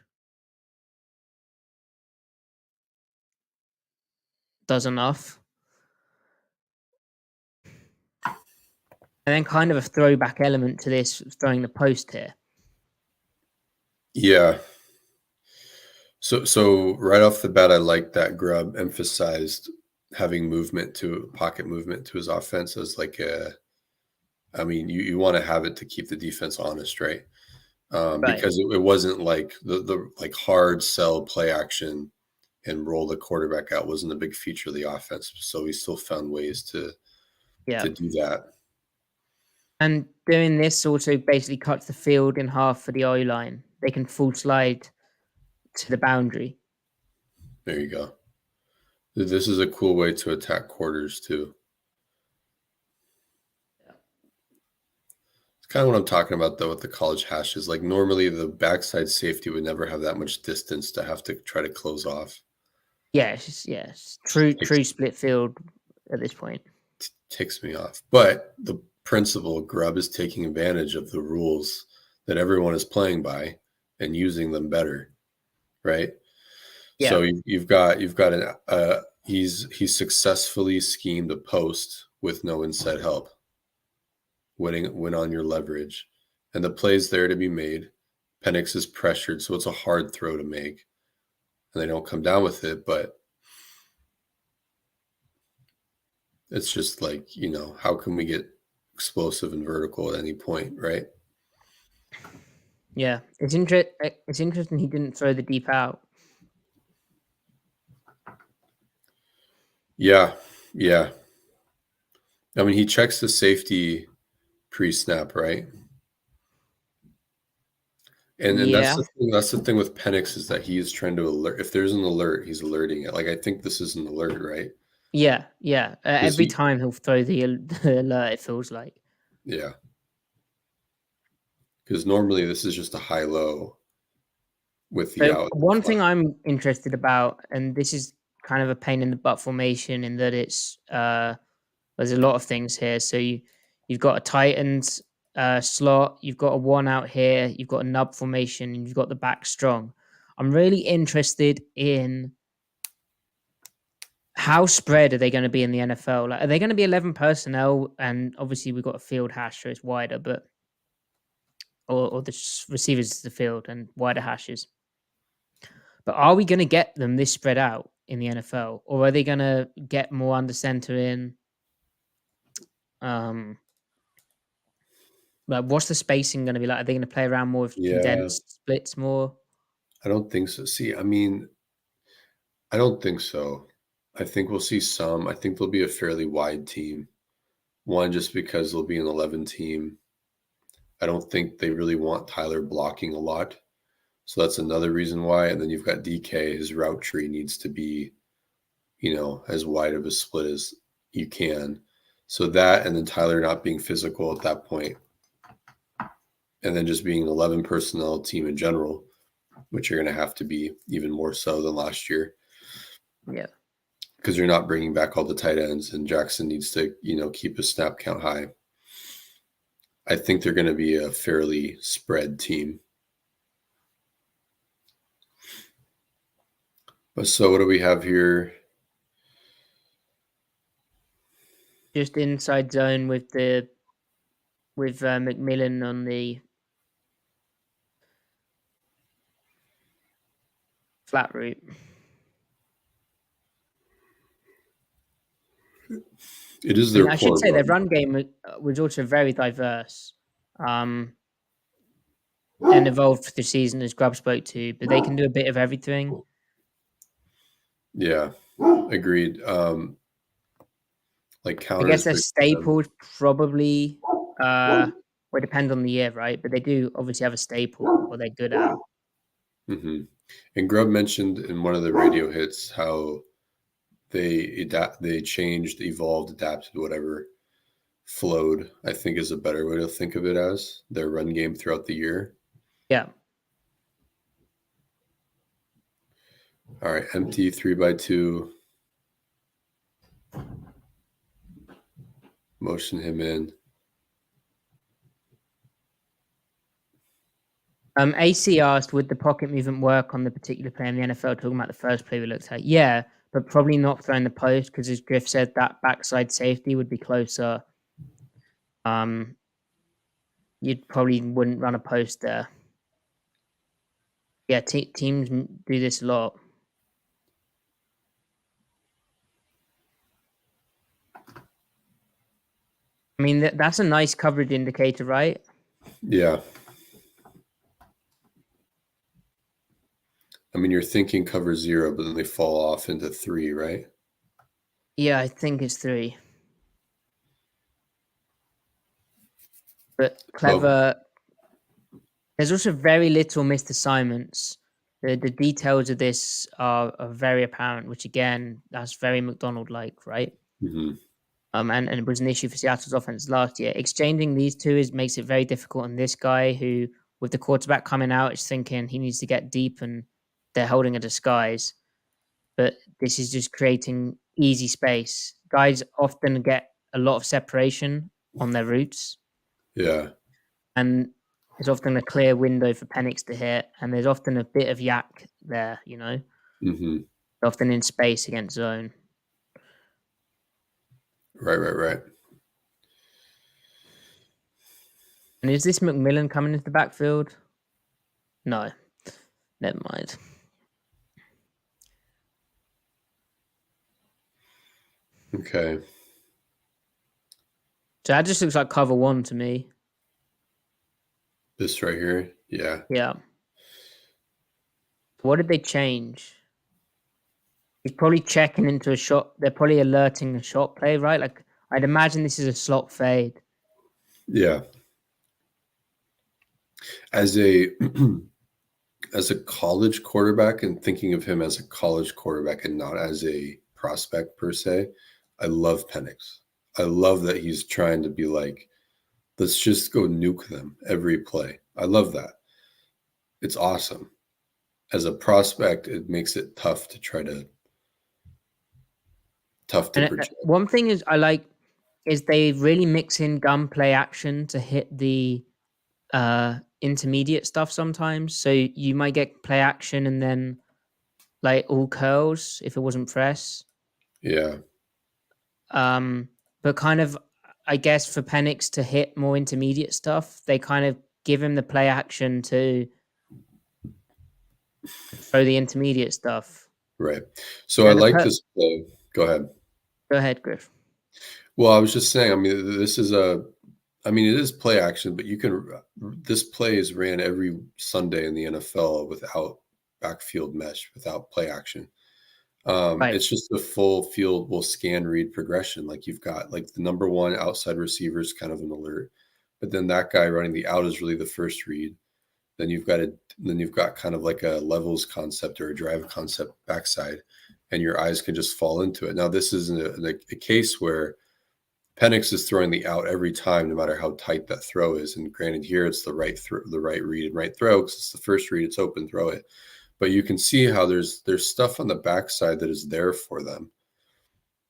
Does enough. And then kind of a throwback element to this, throwing the post here. Yeah. So right off the bat, I like that Grubb emphasized having pocket movement to his offense as like you want to have it to keep the defense honest, right? Right. Because it wasn't like the like hard sell play action and roll the quarterback out wasn't a big feature of the offense. So we still found ways to do that. And doing this also basically cuts the field in half for the O line. They can full slide to the boundary. There you go. This is a cool way to attack quarters too. It's kind of what I'm talking about though with the college hashes. Like normally the backside safety would never have that much distance to have to try to close off. Yes. True split field at this point. Ticks me off. But the principal Grubb is taking advantage of the rules that everyone is playing by and using them better, right? Yeah. So you've got he's successfully schemed a post with no inside help. Win on your leverage, and the play's there to be made. Penix is pressured, so it's a hard throw to make, and they don't come down with it. But it's just like how can we get explosive and vertical at any point, right? Yeah, it's interesting he didn't throw the deep out. Yeah, yeah. I mean, he checks the safety pre-snap, right? And Yeah, that's the thing with Penix is that he is trying to alert. If there's an alert, he's alerting it. Like I think this is an alert, right? yeah, yeah. Because Every time he'll throw the alert, it feels like. yeah, because normally this is just a high-low with the So out. one thing I'm interested about, and this is kind of a pain in the butt formation in that it's there's a lot of things here. So you've got a Titans slot, you've got a one out here, you've got a nub formation, and you've got the back strong. I'm really interested in how spread are they going to be in the NFL? Like, are they going to be 11 personnel? And obviously we've got a field hash, so it's wider, but or the receivers is the field and wider hashes. But are we going to get them this spread out in the NFL, or are they going to get more under center in? Like, what's the spacing going to be like? Are they going to play around more with Yeah, condensed splits more? I don't think so. See, I mean, I don't think so. I think we'll see some. I think there'll be a fairly wide team. One, just because there'll be an 11 team. I don't think they really want Tyler blocking a lot. So that's another reason why. And then you've got DK. His route tree needs to be, as wide of a split as you can. So that, and then Tyler not being physical at that point, and then just being an 11 personnel team in general, which you're going to have to be even more so than last year. Yeah. Because you're not bringing back all the tight ends, and Jackson needs to, keep his snap count high. I think they're going to be a fairly spread team. But so what do we have here? Just inside zone with McMillan on the flat route. It is And their I should core say their run. run game was also very diverse, and evolved through the season as Grubb spoke to. But they can do a bit of everything. Yeah, agreed. Like I guess counters their big for them. staple is probably well, it depends on the year, right? But they do obviously have a staple or they're good at. Mm-hmm. And Grubb mentioned in one of the radio hits how they changed, evolved, adapted, whatever flowed, I think is a better way to think of it as their run game throughout the year. Yeah. All right, empty 3x2. Motion him in. AC asked, would the pocket movement work on the particular play in the NFL? Talking about the first play we looked at. Yeah, but probably not throwing the post because, as Griff said, that backside safety would be closer. You probably wouldn't run a post there. Yeah, teams do this a lot. I mean, that's a nice coverage indicator, right? Yeah. I mean, you're thinking cover 0, but then they fall off into 3, right? Yeah, I think it's 3. But clever. There's also very little missed assignments. The details of this are very apparent, which again, that's very McDonald-like, right? Mm-hmm. And it was an issue for Seattle's offense last year. Exchanging these two makes it very difficult. And this guy who, with the quarterback coming out, is thinking he needs to get deep and they're holding a disguise. But this is just creating easy space. Guys often get a lot of separation on their routes. Yeah. And there's often a clear window for Penix to hit. And there's often a bit of yak there, Mm-hmm. often in space against zone. Right. And is this McMillan coming into the backfield? No. Never mind. Okay. So that just looks like cover one to me. This right here. Yeah. Yeah. What did they change? He's probably checking into a shot. They're probably alerting a shot play, right? Like I'd imagine this is a slot fade. Yeah. As a as a college quarterback, and thinking of him as a college quarterback and not as a prospect per se, I love Penix. I love that he's trying to be like, let's just go nuke them every play. I love that. It's awesome. As a prospect, it makes it tough to And project. one thing is I like is they really mix in gun play action to hit the intermediate stuff sometimes. So you might get play action and then like all curls if it wasn't press. Yeah. But kind of I guess for Penix to hit more intermediate stuff, they kind of give him the play action to throw the intermediate stuff. Right. So I like this play. Go ahead. Go ahead, Griff. Well, I was just saying, I mean, it is play action, but this play is ran every Sunday in the NFL without backfield mesh, without play action. Right. It's just the full field will scan read progression. Like you've got like the number one outside receiver is kind of an alert, but then that guy running the out is really the first read. Then you've got kind of like a levels concept or a drive concept backside, and your eyes can just fall into it. Now, this isn't a case where Penix is throwing the out every time, no matter how tight that throw is. And granted, here it's the right read and right throw because it's the first read. It's open, throw it. But you can see how there's stuff on the backside that is there for them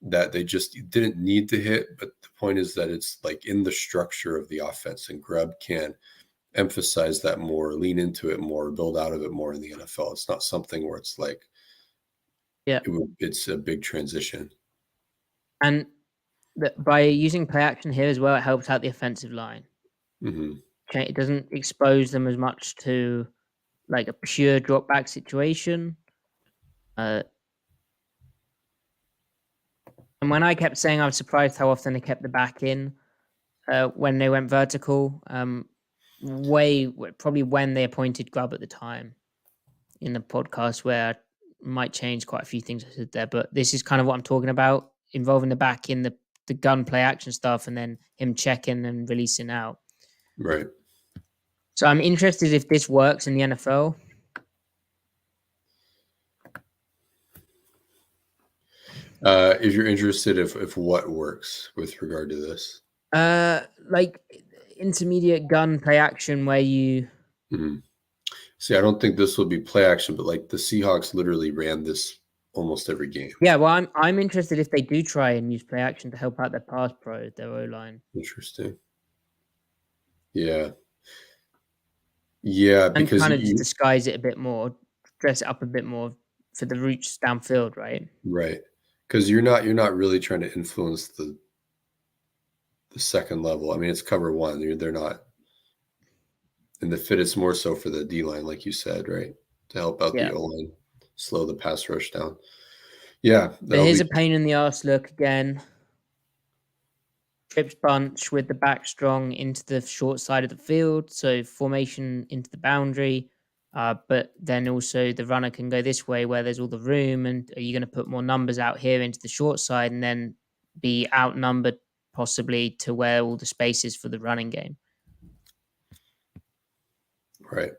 that they just didn't need to hit. But the point is that it's like in the structure of the offense, and Grubb can emphasize that more, lean into it more, build out of it more in the NFL. It's not something where it's like, yeah, it's a big transition. And by using play action here as well, it helps out the offensive line. Mm-hmm. Okay, it doesn't expose them as much to like a pure drop back situation. And when I kept saying I was surprised how often they kept the back in when they went vertical, probably when they appointed Grubb at the time in the podcast, where I might change quite a few things I said there, but this is kind of what I'm talking about, involving the back in the gun play action stuff and then him checking and releasing out. Right. So I'm interested if this works in the NFL. If you're interested, if what works with regard to this, Like intermediate gun play action where you. mm-hmm. See, I don't think this will be play action, but like the Seahawks literally ran this almost every game. Yeah, well, I'm interested if they do try and use play action to help out their pass pro, their O line. Interesting. Yeah. Yeah, And because kind of just disguise it a bit more, dress it up a bit more for the routes downfield, right? right, because you're not really trying to influence the second level. I mean, it's cover one. They're not, and the fit is more so for the D line, like you said, right, to help out the O line, slow the pass rush down. Yeah, but here's a pain in the arse look again. Trips bunch with the back strong into the short side of the field, so formation into the boundary. But then also the runner can go this way where there's all the room, and are you going to put more numbers out here into the short side and then be outnumbered possibly to where all the space is for the running game? Right.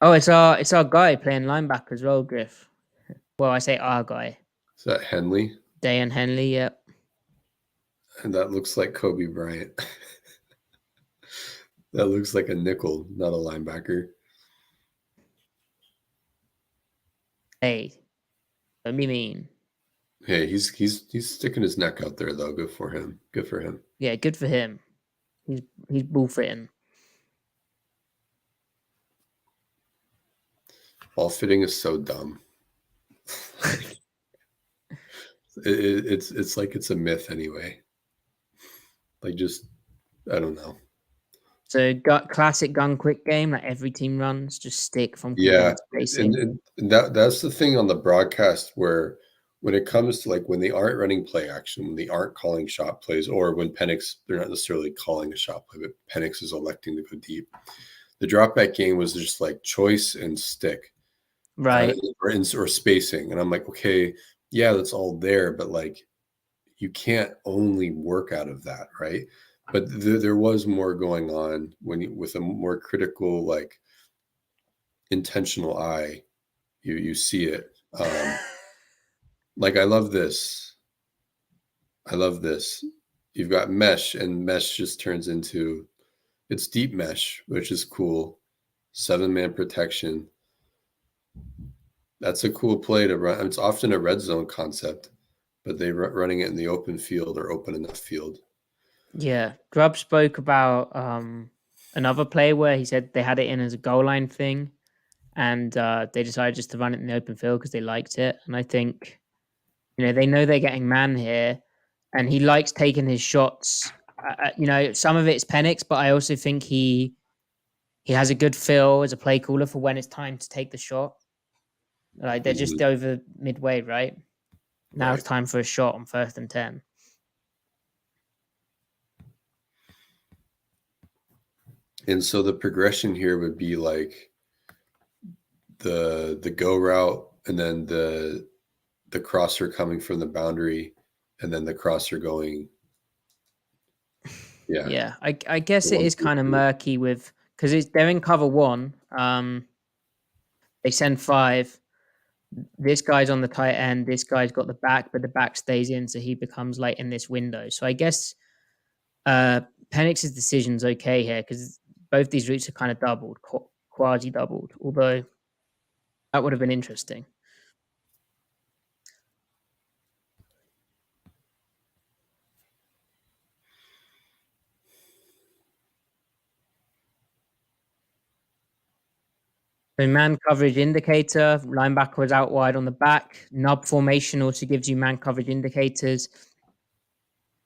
Oh, it's our guy playing linebacker as well, Griff. Well, I say our guy. Is that Henley? Dayan Henley, yeah. And that looks like Kobe Bryant. That looks like a nickel, not a linebacker. Hey, don't be mean. Hey, he's sticking his neck out there though. Good for him. Good for him. Yeah, good for him. He's ball fitting. Ball fitting is so dumb. It's like it's a myth anyway. Like just I don't know. So classic gun quick game that every team runs, just stick from Yeah, convenient spacing. and that's the thing on the broadcast where when it comes to like when they aren't running play action, when they aren't calling shot plays, or when Penix, they're not necessarily calling a shot play, but Penix is electing to go deep. The drop back game was just like choice and stick, Right. or spacing, and I'm like, okay, yeah, that's all there, but like you can't only work out of that, right? But there was more going on with a more critical, like intentional eye. You see it. Like I love this. I love this. You've got mesh, and mesh just turns into it's deep mesh, which is cool. 7-man protection. That's a cool play to run. It's often a red zone concept, but they running it in the open field or open enough field. Yeah. Grubb spoke about another play where he said they had it in as a goal line thing, and they decided just to run it in the open field because they liked it. And I think, they know they're getting man here, and he likes taking his shots. Some of it's Penix, but I also think he has a good feel as a play caller for when it's time to take the shot. Like they're just over midway, right? Now it's Right. time for a shot on 1st and 10. And so the progression here would be like the go route, and then the crosser coming from the boundary, and then the crosser going. Yeah. Yeah, I guess The it one, is two, kind of three. murky because they're in cover one. They send 5. This guy's on the tight end. This guy's got the back, but the back stays in, so he becomes like in this window. So I guess Penix's decision's okay here because both these routes are kind of doubled, quasi doubled. Although that would have been interesting. So man coverage indicator, linebacker was out wide on the back. Nub formation also gives you man coverage indicators.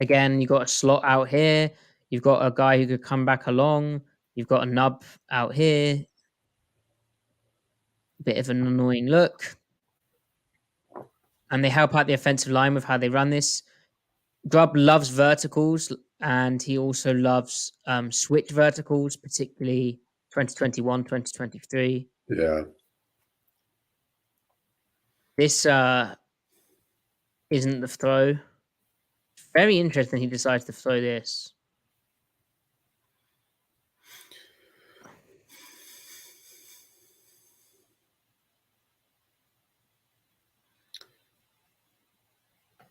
Again, you've got a slot out here. You've got a guy who could come back along. You've got a nub out here. Bit of an annoying look. And they help out the offensive line with how they run this. Grubb loves verticals, and he also loves switch verticals, particularly 2021, 2023. Yeah. This isn't the throw. Very interesting he decides to throw this.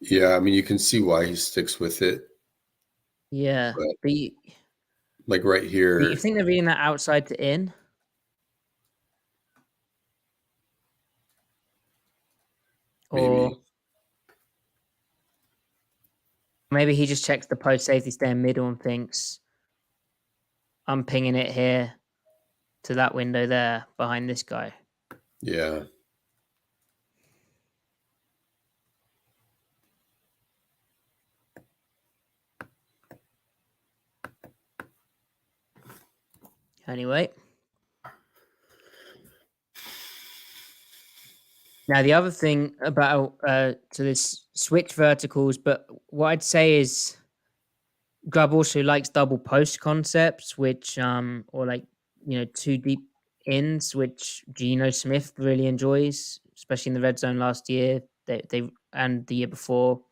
Yeah, I mean, you can see why he sticks with it. Yeah, but you Like right here, think they're reading that outside to in? Or maybe. maybe he just checks the post safety stay in middle and thinks, I'm pinging it here to that window there behind this guy. Yeah. Anyway. Now, the other thing about so this switch verticals, but what I'd say is Grubb also likes double post concepts, which or like two deep ins, which Geno Smith really enjoys, especially in the red zone last year. They and the year before.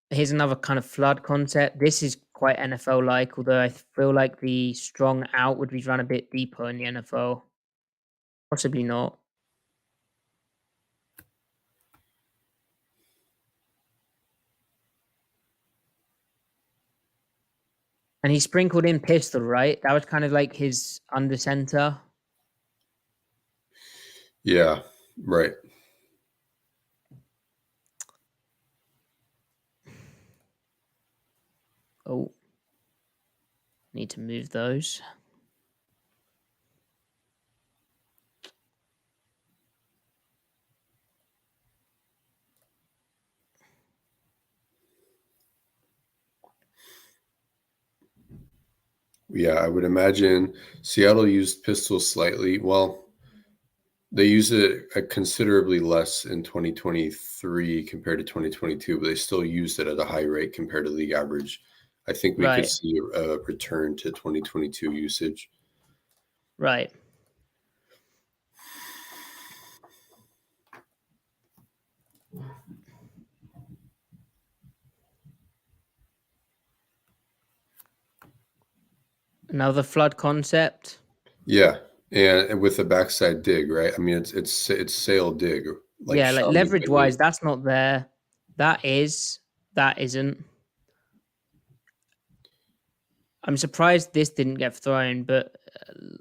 Here's another kind of flood concept. This is quite NFL like, although I feel like the strong out would be run a bit deeper in the NFL. Possibly not. And he sprinkled in pistol, right? That was kind of like his under center. Yeah. Right. Oh, need to move those. Yeah, I would imagine Seattle used pistol slightly. Well, they use it considerably less in 2023 compared to 2022, but they still used it at a high rate compared to league average. I think we could Right. see a return to 2022 usage. Right. Another flood concept. Yeah, and with the backside dig, right? I mean, it's sail dig, like Yeah, like Sean leverage McKinley. wise, that's not there. That is. That isn't. I'm surprised this didn't get thrown, but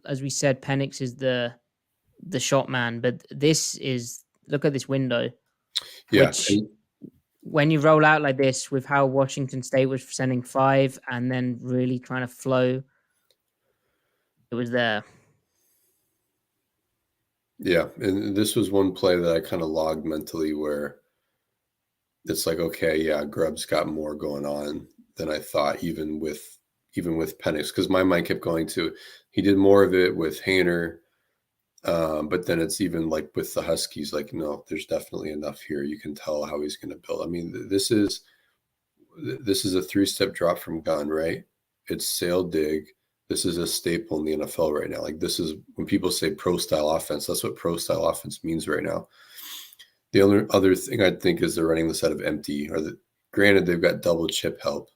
as we said, Penix is the shot man. But this is, look at this window, Yeah, which when you roll out like this with how Washington State was sending 5 and then really trying to flow, it was there. yeah, and this was one play that I kind of logged mentally where it's like, okay, yeah, Grubb's got more going on than I thought, even with Penix, because my mind kept going to he did more of it with Hayner, but then it's even like with the Huskies, like no, there's definitely enough here. You can tell how he's going to build. I mean, this is a 3-step drop from gun, right? It's sail dig. This is a staple in the NFL right now. Like this is when people say pro style offense, that's what pro style offense means right now. The only other thing I'd think is they're running this out of empty. Granted, they've got double chip help,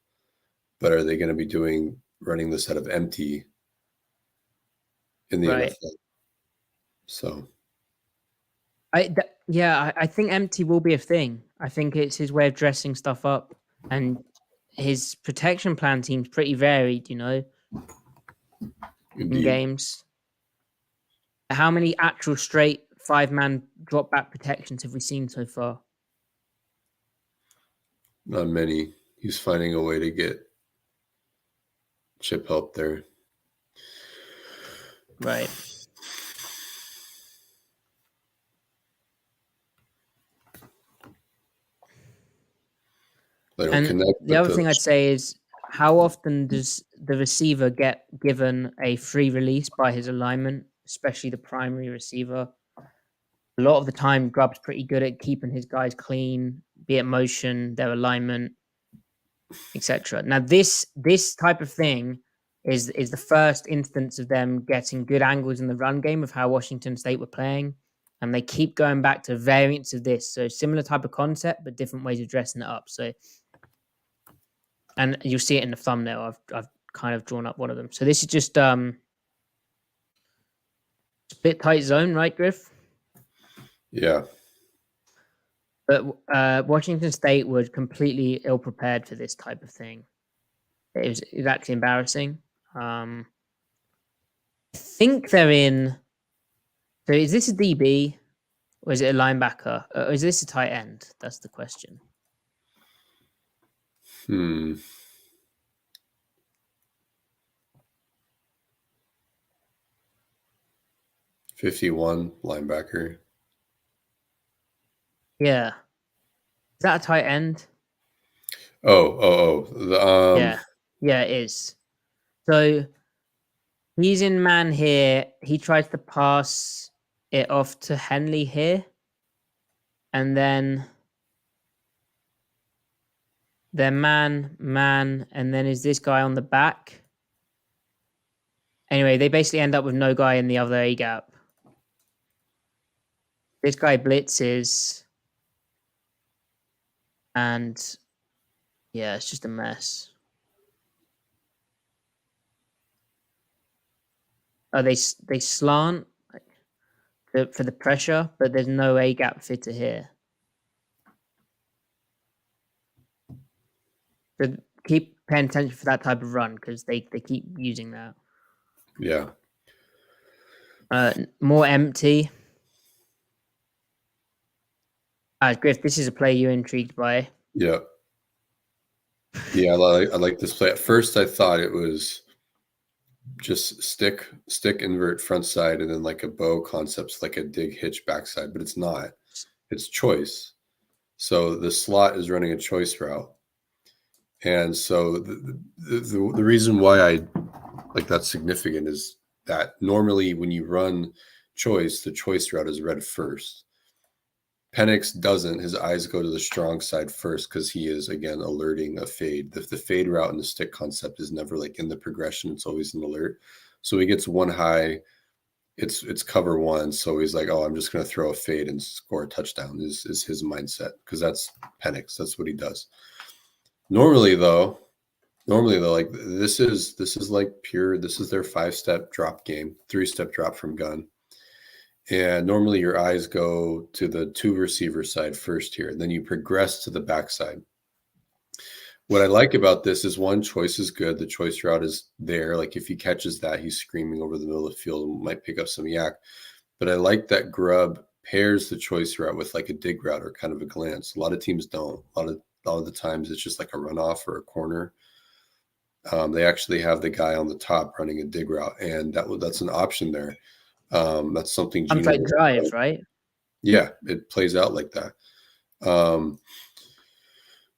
but are they going to be running this out of empty in the Right. NFL? So, I think empty will be a thing. I think it's his way of dressing stuff up, and his protection plan seems pretty varied. In indeed, games, how many actual straight 5-man drop back protections have we seen so far? not many. He's finding a way to get chip help there. Right. They don't And connect the with other the. thing I'd say is, how often does the receiver get given a free release by his alignment, especially the primary receiver? A lot of the time, Grubb's pretty good at keeping his guys clean, be it motion, their alignment, etc. Now, this type of thing is the first instance of them getting good angles in the run game of how Washington State were playing, and they keep going back to variants of this. So similar type of concept, but different ways of dressing it up. So, and you'll see it in the thumbnail. I've kind of drawn up one of them. So this is just split tight zone, right, Griff? Yeah. But Washington State was completely ill prepared for this type of thing. It was actually embarrassing. I think they're in. So is this a DB or is it a linebacker? Or is this a tight end? That's the question. 51 linebacker. Yeah. Is that a tight end? Oh. Yeah, it is. So he's in man here. He tries to pass it off to Henley here. And then they're man, and then is this guy on the back? Anyway, they basically end up with no guy in the other A gap. This guy blitzes, and yeah, it's just a mess. They slant for the pressure, but there's no A gap fitter here. So keep paying attention for that type of run because they keep using that. Yeah. More empty. Griff, this is a play you're intrigued by. Yeah. Yeah, I like this play. At first, I thought it was just stick invert front side and then like a bow concepts, like a dig hitch backside, but it's not. It's choice. So the slot is running a choice route. And so the reason why I like that's significant is that normally when you run choice, the choice route is read first. Penix doesn't. His eyes go to the strong side first because he is, again, alerting a fade. The fade route and the stick concept is never like in the progression. It's always an alert. So he gets one high. It's cover one. So he's like, oh, I'm just going to throw a fade and score a touchdown is his mindset because that's Penix. That's what he does. Normally, though, like this is like pure, this is their 5-step drop game, 3-step drop from gun. And normally your eyes go to the 2 receiver side first here, and then you progress to the backside. What I like about this is one, choice is good. The choice route is there. Like if he catches that, he's screaming over the middle of the field and might pick up some yak. But I like that Grubb pairs the choice route with like a dig route or kind of a glance. A lot of teams don't. A lot of the times it's just like a runoff or a corner. They actually have the guy on the top running a dig route, and that's an option there. That's something Geno Unfake drive, right? Yeah, it plays out like that.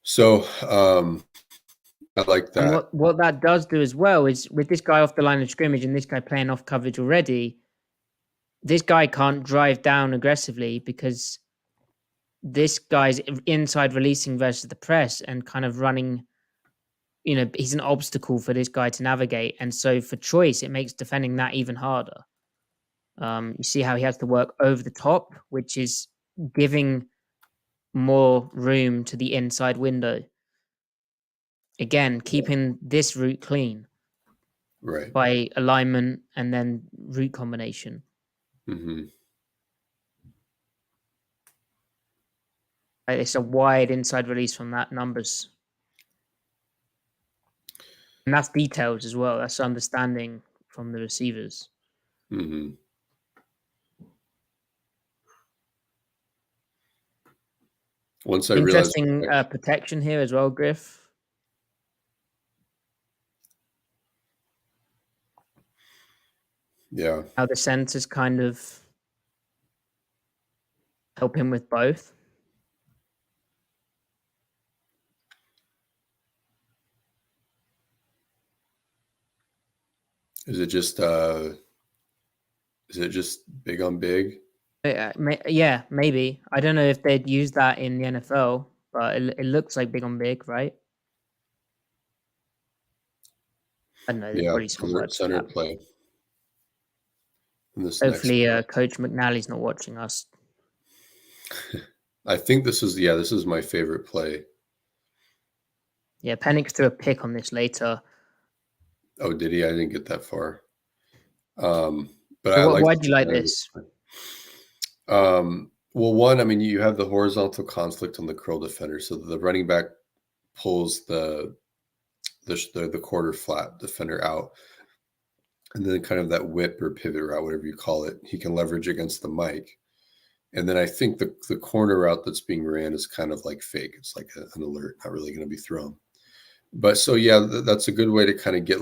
So I like that. And what that does do as well is with this guy off the line of scrimmage and this guy playing off coverage already, this guy can't drive down aggressively because this guy's inside releasing versus the press and kind of running, he's an obstacle for this guy to navigate. And so for choice, it makes defending that even harder. You see how he has to work over the top, which is giving more room to the inside window. Again, keeping this route clean. Right. By alignment and then route combination. Mm-hmm. It's a wide inside release from that numbers. And that's details as well. That's understanding from the receivers. Mm-hmm. Once I realized interesting protection here as well, Griff. Yeah. How the centers kind of help him with both. Is it just big on big? Yeah, maybe. I don't know if they'd use that in the NFL, but it looks like big on big, right? I don't know. There's probably some words for center that. play. Hopefully, Coach McNally's not watching us. I think this is my favorite play. Yeah, Penix threw a pick on this later. Oh, did he? I didn't get that far. But so why do you like this? Well, one, I mean, you have the horizontal conflict on the curl defender, so the running back pulls the quarter flat defender out, and then kind of that whip or pivot route, whatever you call it, he can leverage against the mic. And then I think the corner route that's being ran is kind of like fake. It's like an alert, not really going to be thrown. But so yeah, that's a good way to kind of get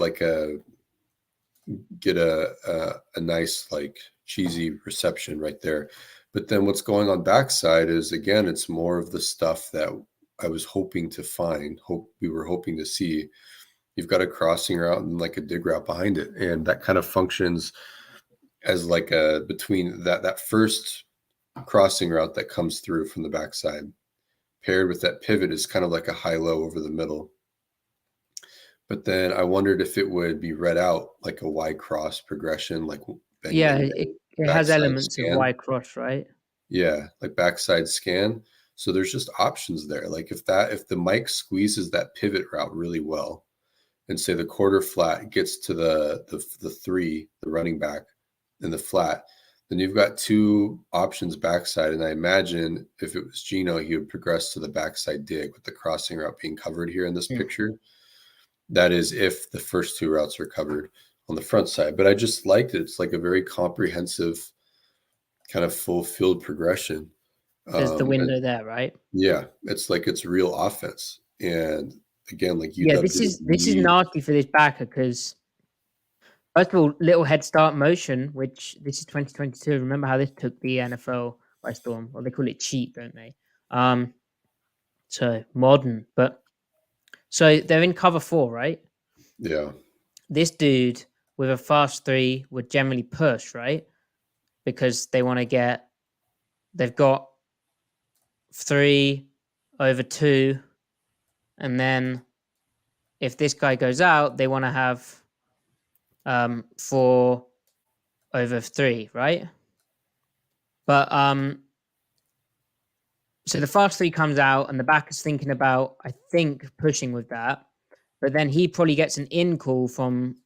a nice like cheesy reception right there. But then what's going on backside is, again, it's more of the stuff that I was hoping to find, we were hoping to see. You've got a crossing route and like a dig route behind it, and that kind of functions as like a between that first crossing route that comes through from the backside, paired with that pivot is kind of like a high-low over the middle. But then I wondered if it would be read out like a Y cross progression, like bang, it has elements scan. Of Y cross, right? Yeah, like backside scan. So there's just options there. Like if the mic squeezes that pivot route really well, and say the quarter flat gets to the 3, the running back, in the flat, then you've got 2 options backside. And I imagine if it was Geno, he would progress to the backside dig with the crossing route being covered here in this picture. That is if the first 2 routes are covered on the front side. But I just liked it. It's like a very comprehensive kind of full field progression. There's the window there, right? Yeah. It's like it's real offense. And again, like you this is nasty for this backer because first of all, little head start motion, which this is 2022. Remember how this took the NFL by storm? Or they call it cheat, don't they? So modern, but So they're in cover 4, right? Yeah. This dude with a fast 3 would generally push, right? Because they want to get, they've got 3 over 2, and then if this guy goes out, they want to have 4 over 3, right? But so the fast 3 comes out, and the back is thinking about, I think, pushing with that. But then he probably gets an in call from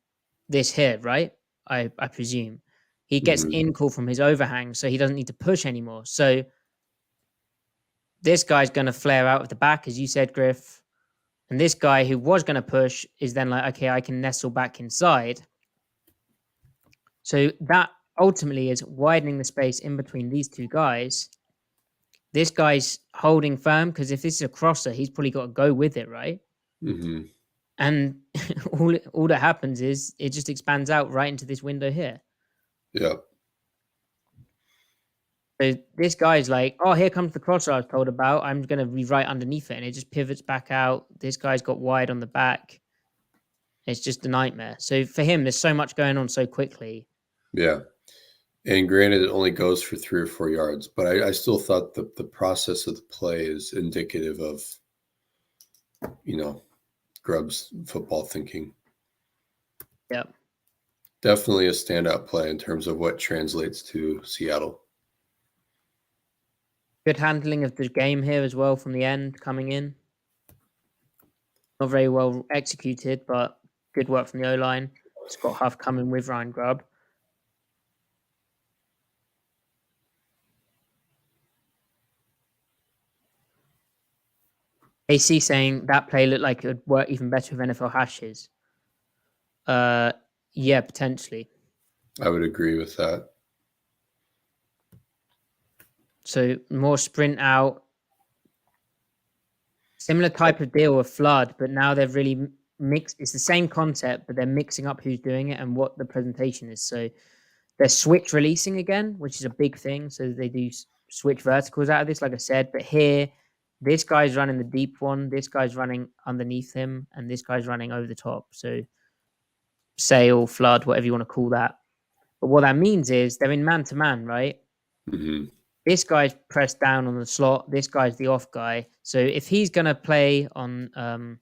this here, right? I presume he gets an in call from his overhang, so he doesn't need to push anymore. So this guy's going to flare out of the back, as you said, Griff. And this guy who was going to push is then like, okay, I can nestle back inside. So that ultimately is widening the space in between these two guys. This guy's holding firm because if this is a crosser, he's probably got to go with it, right? Mm-hmm. And all that happens is it just expands out right into this window here. Yeah. So this guy's like, oh, here comes the crosser I was told about. I'm going to be right underneath it. And it just pivots back out. This guy's got wide on the back. It's just a nightmare. So for him, there's so much going on so quickly. Yeah. And granted, it only goes for 3 or 4 yards, but I still thought the process of the play is indicative of, Grubb's football thinking. Yeah. Definitely a standout play in terms of what translates to Seattle. Good handling of the game here as well from the end coming in. Not very well executed, but good work from the O-line. Scott Huff coming with Ryan Grubb. AC saying that play looked like it would work even better with NFL hashes. Yeah, potentially. I would agree with that. So more sprint out. Similar type of deal with flood, but now they've really mixed. It's the same concept, but they're mixing up who's doing it and what the presentation is. So they're switch releasing again, which is a big thing. So they do switch verticals out of this, like I said. But here, this guy's running the deep one. This guy's running underneath him, and this guy's running over the top. So sail, flood, whatever you want to call that. But what that means is they're in man to man, right? Mm-hmm. This guy's pressed down on the slot. This guy's the off guy. So if he's going to play on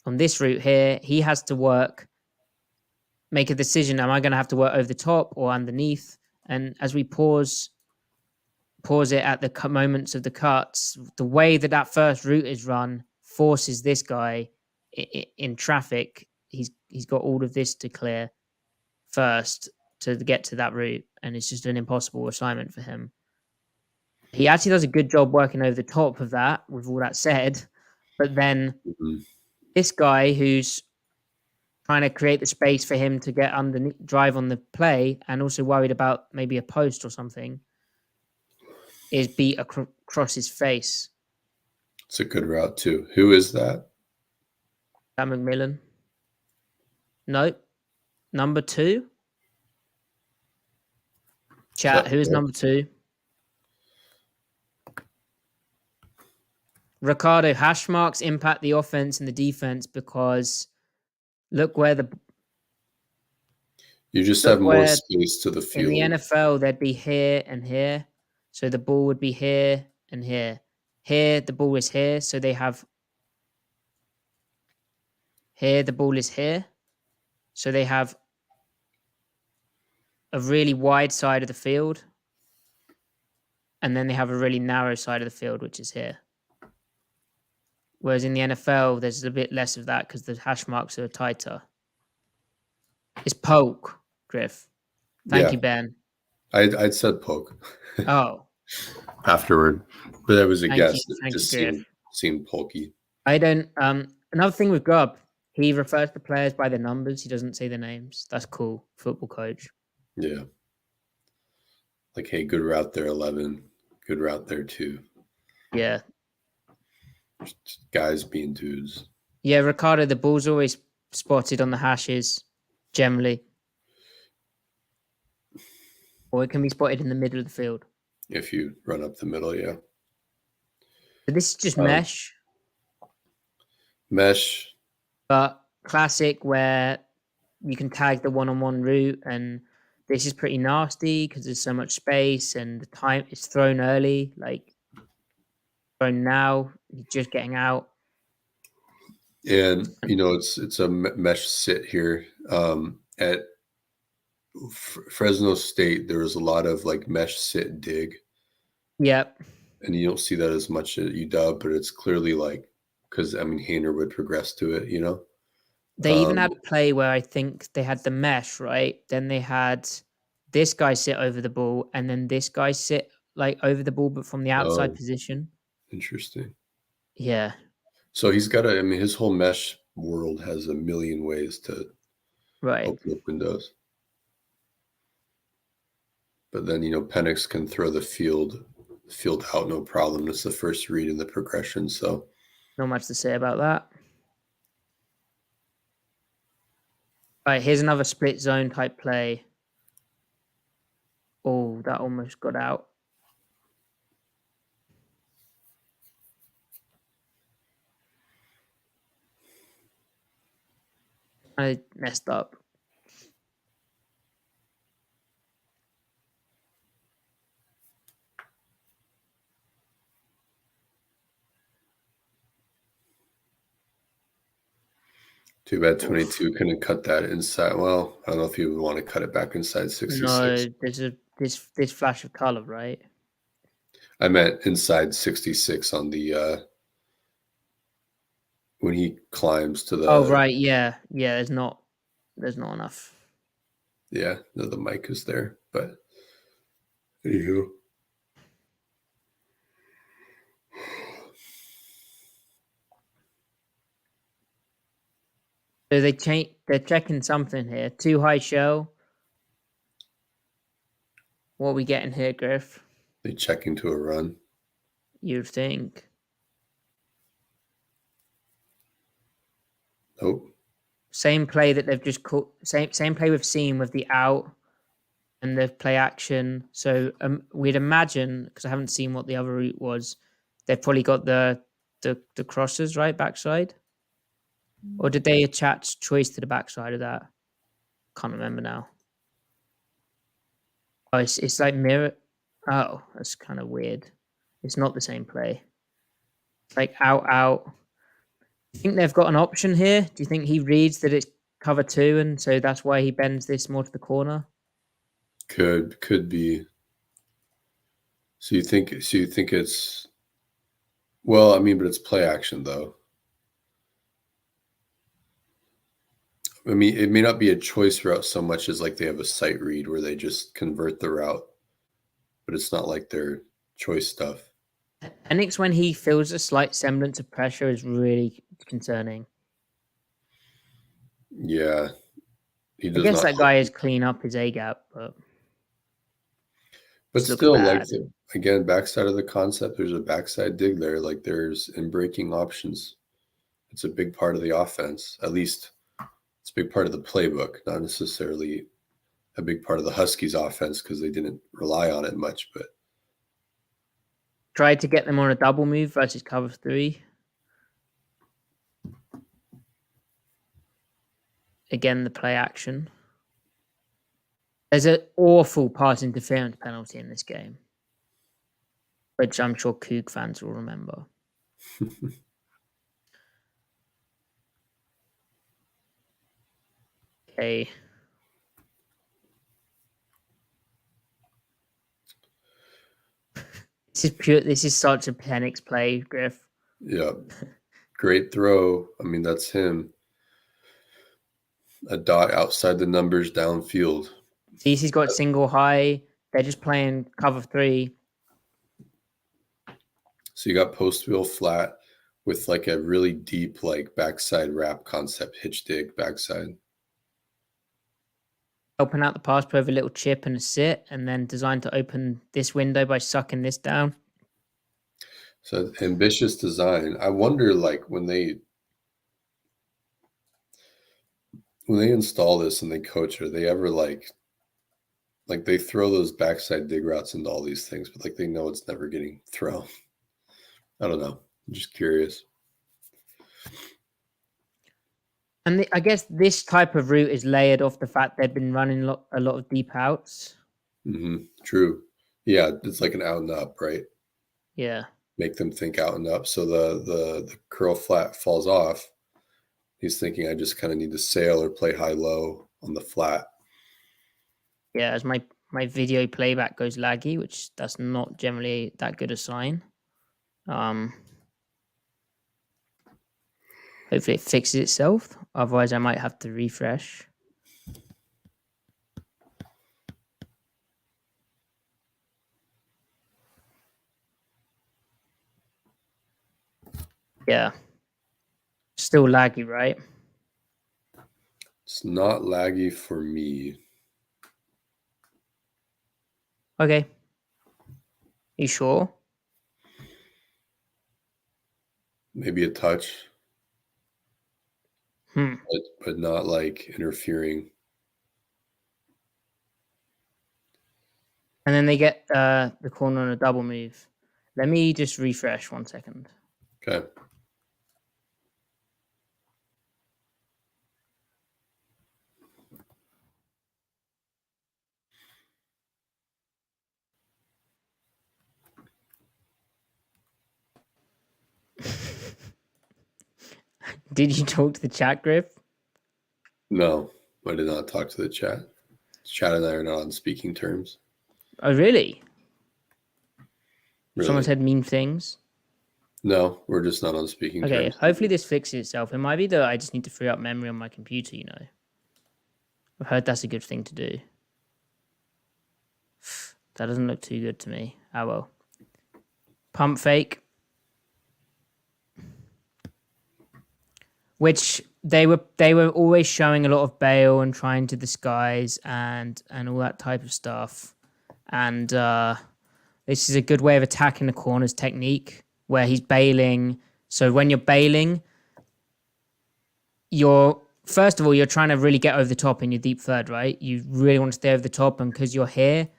this route here, he has to make a decision. Am I going to have to work over the top or underneath? And as we pause it at the moments of the cuts, the way that first route is run forces this guy in traffic. He's got all of this to clear first to get to that route, and it's just an impossible assignment for him. He actually does a good job working over the top of that, with all that said. But then this guy who's trying to create the space for him to get underneath, drive on the play, and also worried about maybe a post or something, is beat across his face. It's a good route too. Who is that? That McMillan? Nope. Number 2? Chat, who's number 2? Ricardo, hash marks impact the offense and the defense because look where you just have more space to the field. In the NFL, they'd be here and here. So the ball would be here and here. Here, the ball is here. So they have here, the ball is here. So they have a really wide side of the field. And then they have a really narrow side of the field, which is here. Whereas in the NFL, there's a bit less of that because the hash marks are tighter. It's poke, Griff. Thank you, Ben. I'd said poke. Oh. Afterward. But that was a guess. It just seemed pokey. I don't... another thing with Grubb, he refers to players by their numbers. He doesn't say their names. That's cool. Football coach. Yeah. Like, hey, good route there, 11. Good route there, 2. Yeah. Just guys being dudes. Yeah, Ricardo, the ball's always spotted on the hashes, generally. Or it can be spotted in the middle of the field. If you run up the middle, yeah. But this is just mesh. Mesh. But classic where you can tag the one-on-one route, and this is pretty nasty because there's so much space and the time is thrown early, like thrown now, you're just getting out. And it's a mesh sit here. At Fresno State, there was a lot of like mesh sit dig, Yep. and you don't see that as much at UW, but it's clearly like because Hainer would progress to it, They even had a play where I think they had the mesh, right? Then they had this guy sit over the ball, and then this guy sit like over the ball, but from the outside Oh, position. interesting. Yeah. So he's got his whole mesh world has a million ways to Right. open up windows. But then, Penix can throw the field out, no problem. It's the first read in the progression. So Not much to say about that. All right, here's another split zone type play. Oh, that almost got out. I messed up. too bad 22 couldn't cut that inside. Well, I don't know if you would want to cut it back inside 66. No, there's this flash of color, right? I meant inside 66 on the when he climbs to the. Oh, right, yeah. There's not enough. Yeah, the mic is there, but anywho. So they're checking something here. Too high shell. What are we getting here, Griff? They check into a run. You'd think. Nope. Same play that they've just caught. Same play we've seen with the out and the play action. So we'd imagine, because I haven't seen what the other route was, they've probably got the crosses, right, backside? Or did they attach choice to the backside of that? Can't remember now. Oh, it's like mirror. Oh, that's kind of weird. It's not the same play. It's like out. Do you think they've got an option here? Do you think he reads that it's cover 2, and so that's why he bends this more to the corner? Could be. So you think it's well, but it's play action though. It may not be a choice route so much as like they have a sight read where they just convert the route, but it's not like their choice stuff. Penix, when he feels a slight semblance of pressure, is really concerning. Yeah. I guess that guy is clean up his A gap, but still, like again, backside of the concept, there's a backside dig there. Like there's in breaking options. It's a big part of the offense. At least it's a big part of the playbook, not necessarily a big part of the Huskies offense because they didn't rely on it much, but tried to get them on a double move versus cover 3. Again, the play action. There's an awful pass interference penalty in this game, which I'm sure Coug fans will remember. Okay. This is such a Penix play, Griff. Yeah. Great throw. That's him. A dot outside the numbers downfield. DC's got single high. They're just playing cover 3. So you got post wheel flat with like a really deep like backside wrap concept, hitch dig backside. Helping out the pass play with a little chip and a sit, and then designed to open this window by sucking this down. So ambitious design. I wonder, like when they install this and they coach, are they ever like they throw those backside dig routes into all these things, but like they know it's never getting thrown. I don't know. I'm just curious. And I guess this type of route is layered off the fact they've been running a lot of deep outs. True. Yeah, it's like an out and up, right? Yeah. Make them think out and up. So the curl flat falls off. He's thinking I just kind of need to sail or play high low on the flat. Yeah, as my video playback goes laggy, which that's not generally that good a sign. Hopefully it fixes itself. Otherwise, I might have to refresh. Yeah. Still laggy, right? It's not laggy for me. Okay. You sure? Maybe a touch. Hmm. But not like interfering. And then they get the corner on a double move. Let me just refresh 1 second. Okay. Did you talk to the chat, Griff? No, I did not talk to the chat. Chat and I are not on speaking terms. Oh, really? Really? Someone said mean things? No, we're just not on speaking Okay, terms. hopefully this fixes itself. It might be that I just need to free up memory on my computer, you know. I've heard that's a good thing to do. That doesn't look too good to me. Oh well. Pump fake. Which they were always showing a lot of bail and trying to disguise and all that type of stuff. And this is a good way of attacking the corners technique where he's bailing. So when you're bailing, first of all, you're trying to really get over the top in your deep third, right? You really want to stay over the top, and because you're here,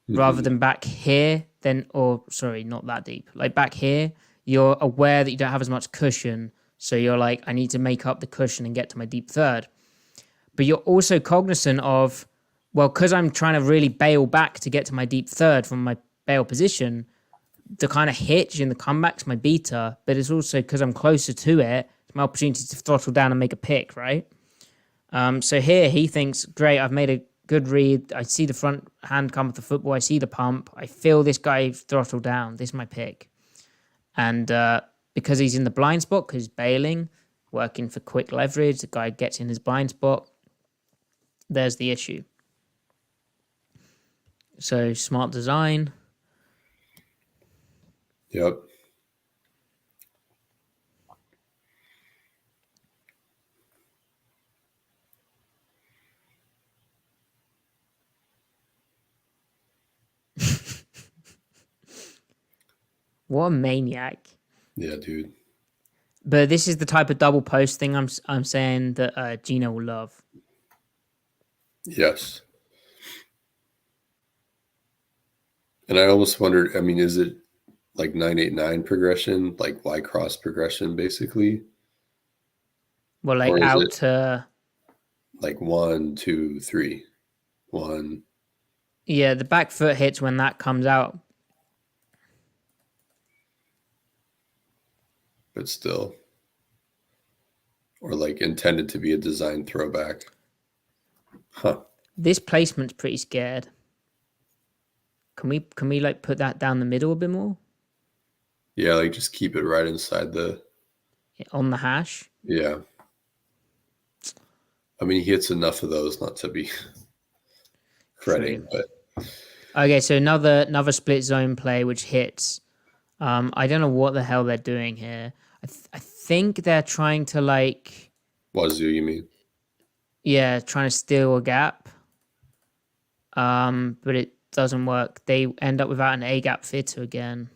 rather than back here, not that deep, like back here, you're aware that you don't have as much cushion. So you're like, I need to make up the cushion and get to my deep third. But you're also cognizant of, well, because I'm trying to really bail back to get to my deep third from my bail position, the kind of hitch in the comeback's my beta, but it's also because I'm closer to it, it's my opportunity to throttle down and make a pick, right? So here he thinks, great, I've made a good read. I see the front hand come with the football. I see the pump. I feel this guy throttle down. This is my pick. And because he's in the blind spot, because he's bailing, working for quick leverage, the guy gets in his blind spot. There's the issue. So smart design. Yep. What a maniac. Yeah, dude. But this is the type of double post thing I'm saying that Geno will love. Yes. And I almost wondered, I mean, is it like 989 progression, like Y cross progression, basically? Well, like Or is out it to... like 1, 2, 3, 1? Yeah, the back foot hits when that comes out. But still. Or like intended to be a design throwback. Huh. This placement's pretty scared. Can we like put that down the middle a bit more? Yeah, like just keep it right inside the... On the hash? Yeah. I mean, he hits enough of those not to be fretting, but... Okay, so another split zone play which hits. I don't know what the hell they're doing here. I think they're trying to like... Wazoo, you mean? Yeah, trying to steal a gap. But it doesn't work. They end up without an A-gap fitter again.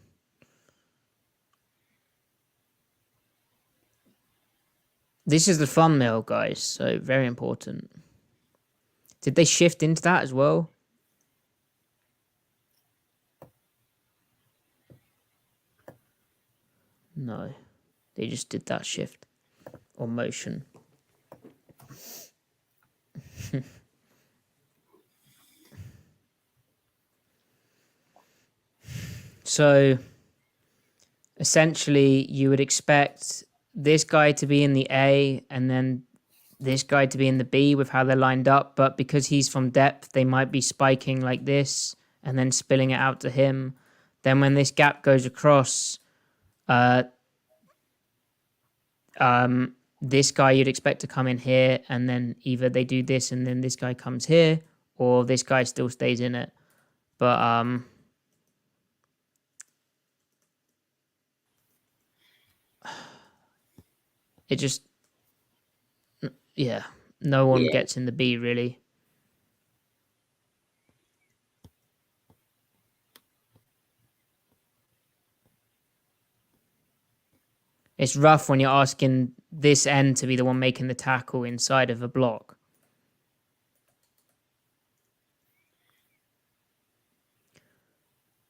This is the fun mill, guys, so very important. Did they shift into that as well? No. They just did that shift or motion. So essentially, you would expect this guy to be in the A and then this guy to be in the B with how they're lined up. But because he's from depth, they might be spiking like this and then spilling it out to him. Then when this gap goes across, this guy you'd expect to come in here, and then either they do this and then this guy comes here, or this guy still stays in it. But it just, yeah, no one gets in the B really. It's rough when you're asking this end to be the one making the tackle inside of a block.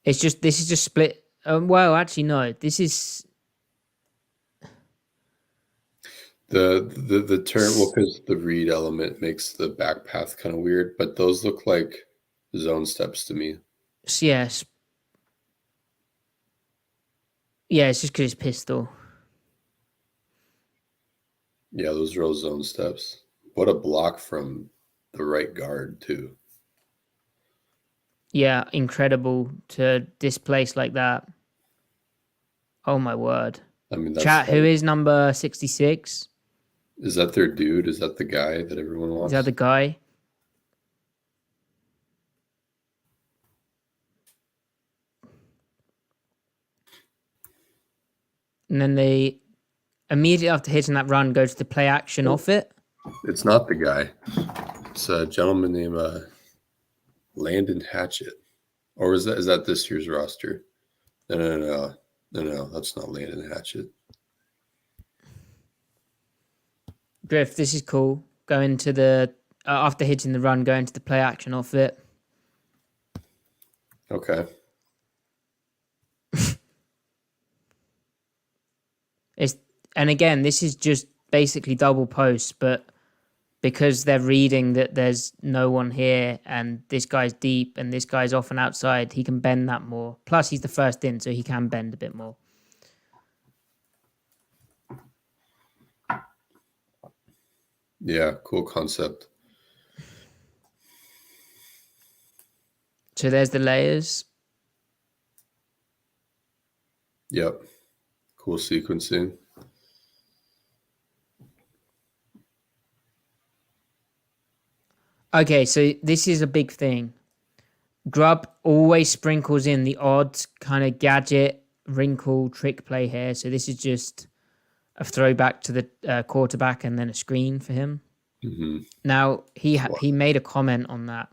It's just, this is just split. Well, actually, no, this is the term. Well, because the read element makes the back path kind of weird, but those look like zone steps to me. yes. Yeah, it's just because it's pistol. Yeah, those are all zone steps. What a block from the right guard too. Yeah, incredible to displace like that. Oh my word. I mean, that's Chat, who is number 66? Is that their dude? Is that the guy that everyone wants? Is that the guy? And then they immediately after hitting that run go to the play action off it. It's not the guy. It's a gentleman named Landon Hatchett. Or is that this year's roster? No, that's not Landon Hatchett. Griff, this is cool. Going to the after hitting the run, going to the play action off it. Okay. And again, this is just basically double post, but because they're reading that there's no one here and this guy's deep and this guy's off and outside, he can bend that more. Plus, he's the first in, so he can bend a bit more. Yeah, cool concept. So there's the layers. Yep. Cool sequencing. Okay, so this is a big thing. Grubb always sprinkles in the odd kind of gadget, wrinkle, trick play here. So this is just a throwback to the quarterback and then a screen for him. Mm-hmm. Now, he made a comment on that.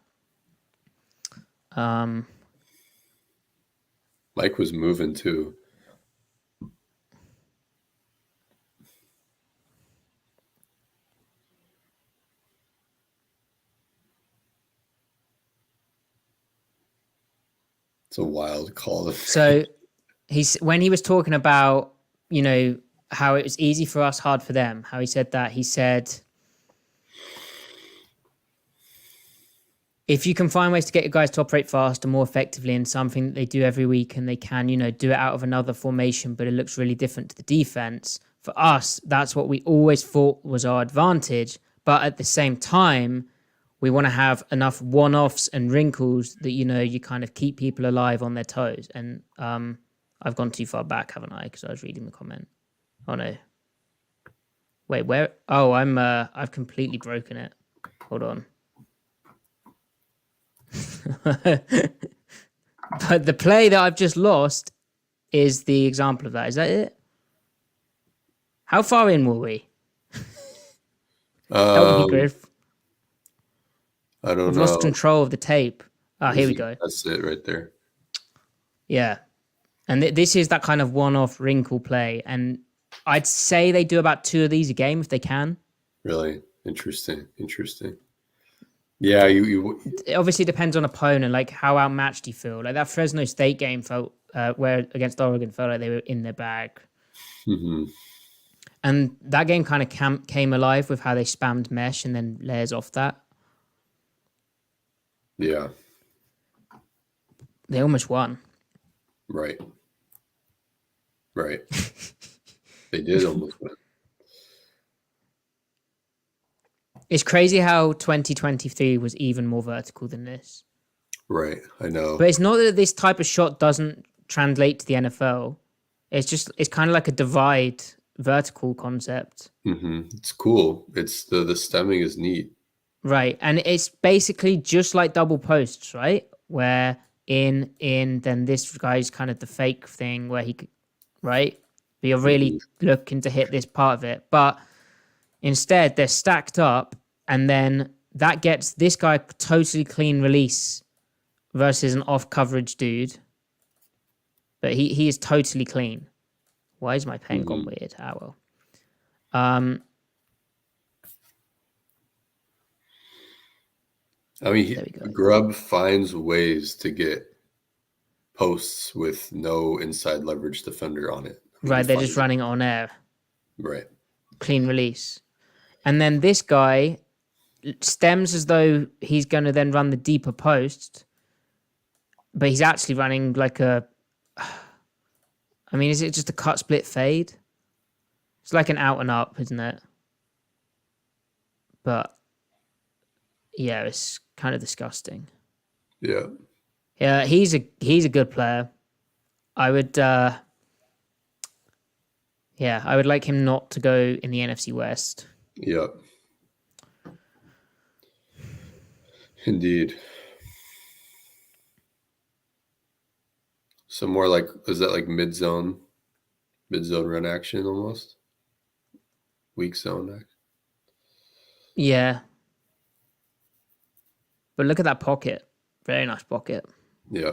Mike was moving too. It's a wild call. So when he was talking about, how it was easy for us, hard for them, how he said that, he said, if you can find ways to get your guys to operate faster, more effectively in something that they do every week and they can, do it out of another formation, but it looks really different to the defense. For us, that's what we always thought was our advantage. But at the same time, we want to have enough one-offs and wrinkles that, you kind of keep people alive on their toes. And I've gone too far back, haven't I? Because I was reading the comment. Oh, no. Wait, where? Oh, I've completely broken it. Hold on. But the play that I've just lost is the example of that. Is that it? How far in were we? Help me, Griff. I don't We've know. lost control of the tape. Here we go. That's it right there. Yeah. And this is that kind of one-off wrinkle play. And I'd say they do about 2 of these a game if they can. Really? Interesting. Yeah, you It obviously depends on opponent, like how outmatched you feel. Like that Fresno State game felt, where against Oregon felt like they were in their bag. Mm-hmm. And that game kind of came alive with how they spammed mesh and then layers off that. Yeah. They almost won. Right. Right. They did almost win. It's crazy how 2023 was even more vertical than this. Right. I know. But it's not that this type of shot doesn't translate to the NFL. It's kind of like a divide vertical concept. It's cool. It's the stemming is neat. Right. And it's basically just like double posts, right? Where in, then this guy's kind of the fake thing where he could, right? But you're really looking to hit this part of it. But instead, they're stacked up, and then that gets this guy totally clean release versus an off coverage dude. But he is totally clean. Why is my pen gone weird? Ah, well. I mean, Grubb finds ways to get posts with no inside leverage defender on it. I mean, right, they're just running it on air. Right. Clean release. And then this guy stems as though he's going to then run the deeper post, but he's actually running like a... I mean, is it just a cut split fade? It's like an out and up, isn't it? But yeah, it's kind of disgusting. Yeah. Yeah, he's a good player. I would I would like him not to go in the NFC West. Yeah. Indeed. Some more like, is that like mid-zone run action almost? Weak zone action? Yeah. But look at that pocket. Very nice pocket. Yeah.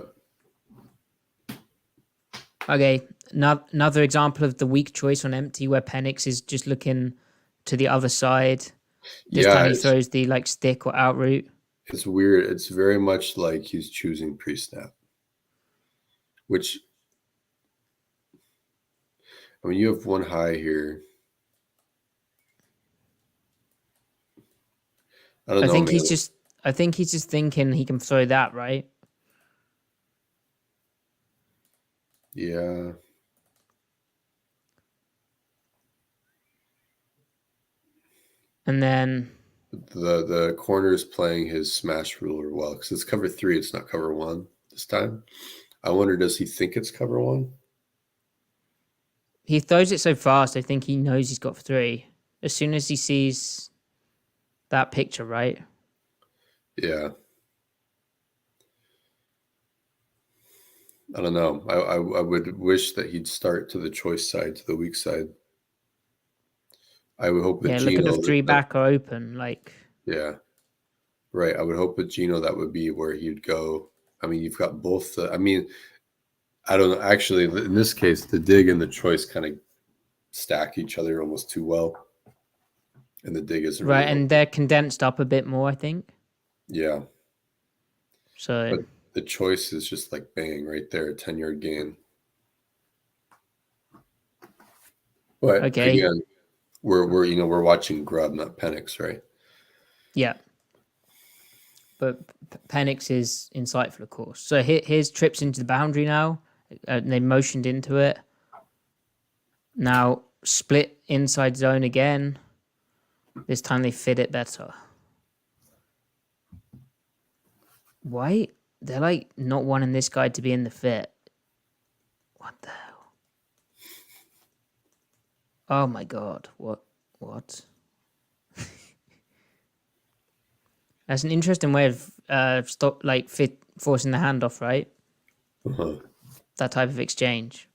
Okay, another example of the weak choice on empty where Penix is just looking to the other side. This time he throws the like stick or out route. It's weird. It's very much like he's choosing pre-snap. Which, I mean, you have one high here. I don't know. I think he's just thinking he can throw that, right? Yeah. And then the corner is playing his smash ruler well because it's cover 3. It's not cover 1 this time. I wonder, does he think it's cover 1? He throws it so fast, I think he knows he's got 3. As soon as he sees that picture, right? Yeah. I don't know. I would wish that he'd start to the choice side, to the weak side. I would hope that Geno... look at the 3 back are open, like... Yeah. Right. I would hope with Geno that would be where he'd go. I mean, you've got both. I don't know. Actually, in this case, the dig and the choice kind of stack each other almost too well. And the dig isn't right, and they're condensed up a bit more, I think. Yeah. So... but the choice is just like bang right there, 10-yard gain. But again, we're watching Grubb, not Penix, right? Yeah. But Penix is insightful, of course. So here's trips into the boundary now. They motioned into it. Now split inside zone again. This time they fit it better. Why? They're like not wanting this guy to be in the fit. What the hell? Oh my God. What? That's an interesting way of forcing the handoff, right? Uh-huh. That type of exchange.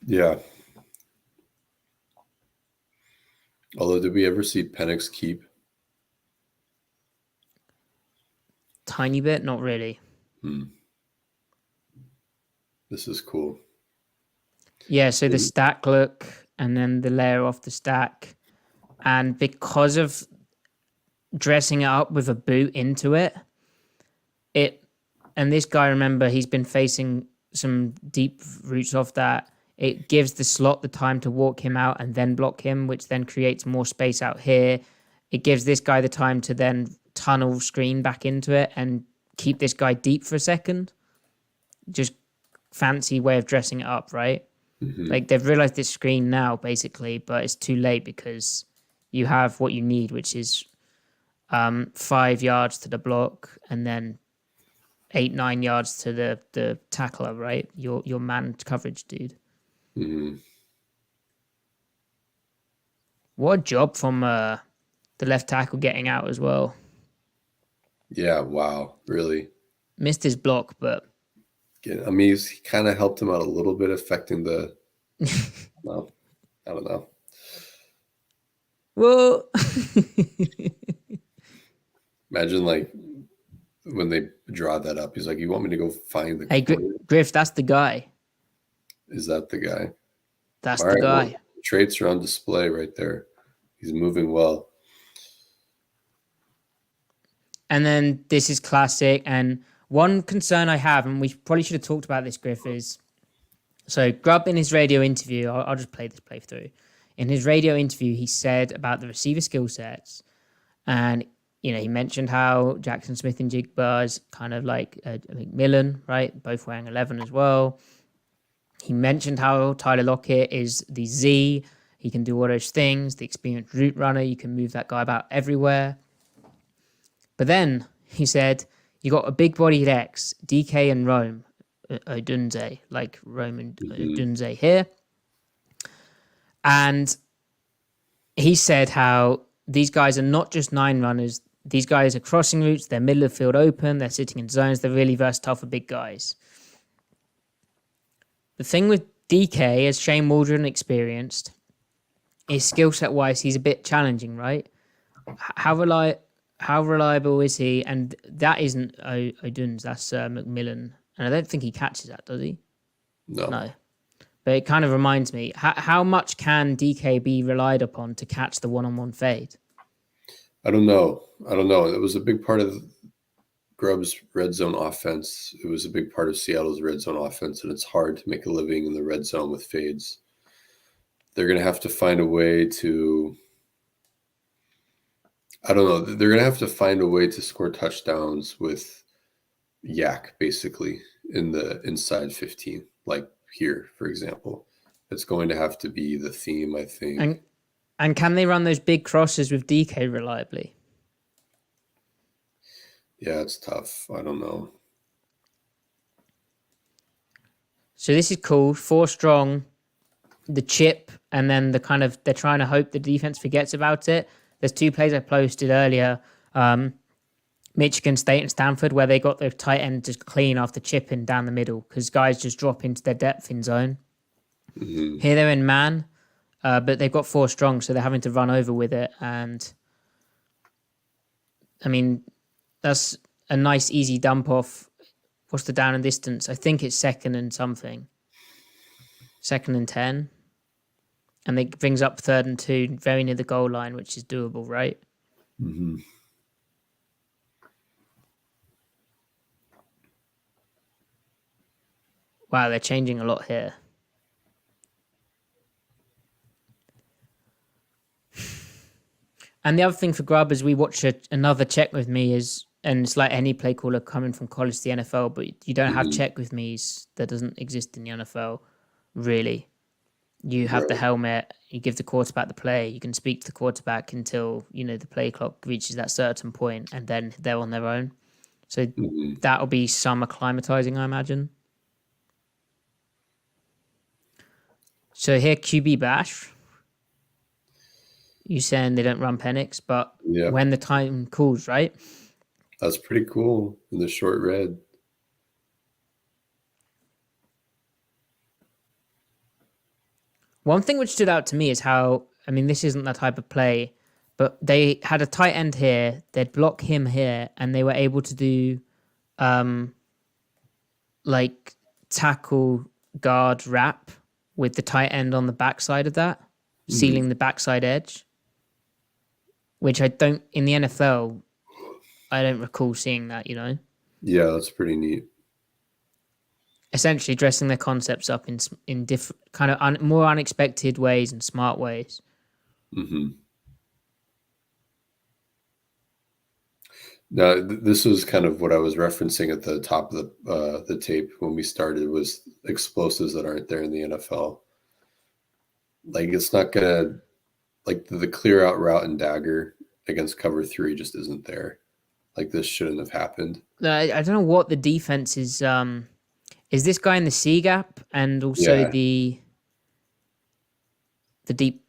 Yeah. Although, did we ever see Penix keep? Tiny bit, not really. This is cool. Yeah, so the stack look and then the layer off the stack. And because of dressing it up with a boot into it, and this guy, remember, he's been facing some deep routes off that. It gives the slot the time to walk him out and then block him, which then creates more space out here. it gives this guy the time to then tunnel screen back into it and keep this guy deep for a second. Just fancy way of dressing it up, right? Like they've realized this screen now, basically, but it's too late because you have what you need, which is 5 yards to the block and then 8-9 yards to the tackler, right? Your man coverage dude. What a job from the left tackle getting out as well. Yeah, wow, really. Missed his block, but I mean, he kind of helped him out a little bit, affecting the. No, I don't know. well, Imagine like when they draw that up, he's like, "You want me to go find the?" hey, Griff, that's the guy. Is that the guy? That's All the right, guy. well, traits are on display right there. He's moving well. And then this is classic. And one concern I have, and we probably should have talked about this, Griff, is so Grubb in his radio interview, I'll just play this playthrough. In his radio interview, he said about the receiver skill sets. And, he mentioned how Jackson Smith and Jigba is kind of like McMillan, right? Both wearing 11 as well. He mentioned how Tyler Lockett is the Z. He can do all those things. The experienced route runner. You can move that guy about everywhere. But then he said, you got a big-bodied X, DK and Rome, Odunze, like Rome and Odunze here. And he said how these guys are not just 9 runners. These guys are crossing routes. They're middle of the field open. They're sitting in zones. They're really versatile for big guys. The thing with DK, as Shane Waldron experienced, is skill set wise, he's a bit challenging, right? How reliable is he? And that isn't Oduns, that's McMillan. And I don't think he catches that, does he? No. But it kind of reminds me, how much can DK be relied upon to catch the one-on-one fade? I don't know. It was a big part of Grubb's red zone offense. It was a big part of Seattle's red zone offense, and it's hard to make a living in the red zone with fades. They're going to have to find a way to, I don't know, they're going to have to find a way to score touchdowns with yak, basically, in the inside 15, like here, for example. It's going to have to be the theme, I think. And can they run those big crosses with DK reliably? Yeah, it's tough. I don't know. So this is cool. 4 strong, the chip, and then the kind of, they're trying to hope the defense forgets about it. There's 2 plays I posted earlier, Michigan State and Stanford, where they got the tight end just clean after chipping down the middle because guys just drop into their depth in zone. Here they're in man, but they've got 4 strong, so they're having to run over with it. And I mean, that's a nice, easy dump off. What's the down and distance? I think it's 2nd and something. 2nd and 10. And it brings up 3rd and 2, very near the goal line, which is doable, right? Wow, they're changing a lot here. And the other thing for Grubb, as we watch another check with me, is, and it's like any play caller coming from college to the NFL, but you don't have check with me's. That doesn't exist in the NFL, really. You have the helmet, you give the quarterback the play, you can speak to the quarterback until, the play clock reaches that certain point, and then they're on their own. So that'll be some acclimatizing, I imagine. So here, QB Bash. You saying they don't run Penix, but when the time calls, right? That's pretty cool in the short red. One thing which stood out to me is how, this isn't that type of play, but they had a tight end here, they'd block him here, and they were able to do like tackle guard wrap with the tight end on the backside of that, sealing the backside edge, which I don't, in the NFL, I don't recall seeing that, Yeah, that's pretty neat. Essentially dressing their concepts up in different, kind of more unexpected ways and smart ways. Now, this was kind of what I was referencing at the top of the tape when we started, was explosives that aren't there in the NFL. Like, it's not gonna, like, the clear out route and dagger against cover 3 just isn't there. Like, this shouldn't have happened. I don't know what the defense is. Is this guy in the C gap and also Yeah. the deep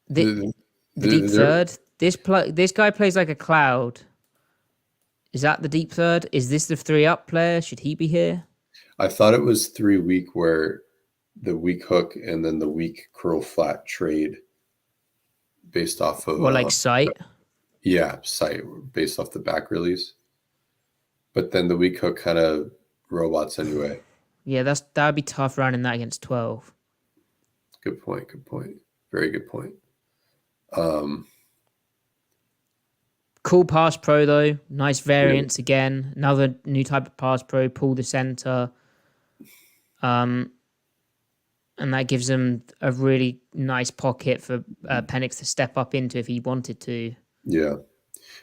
The, the deep there, third? This guy plays like a cloud. Is that the deep third? Is this the 3-up player? Should he be here? I thought it was 3 weak, where the weak hook and then the weak curl flat trade based off of Or like sight? sight, based off the back release. But then the weak hook kind of robots anyway. Yeah, that would be tough running that against 12. Good point. Good point. Very good point. Cool pass pro though. Nice variance again. Another new type of pass pro. Pull the center. And that gives them a really nice pocket for Penix to step up into if he wanted to. Yeah.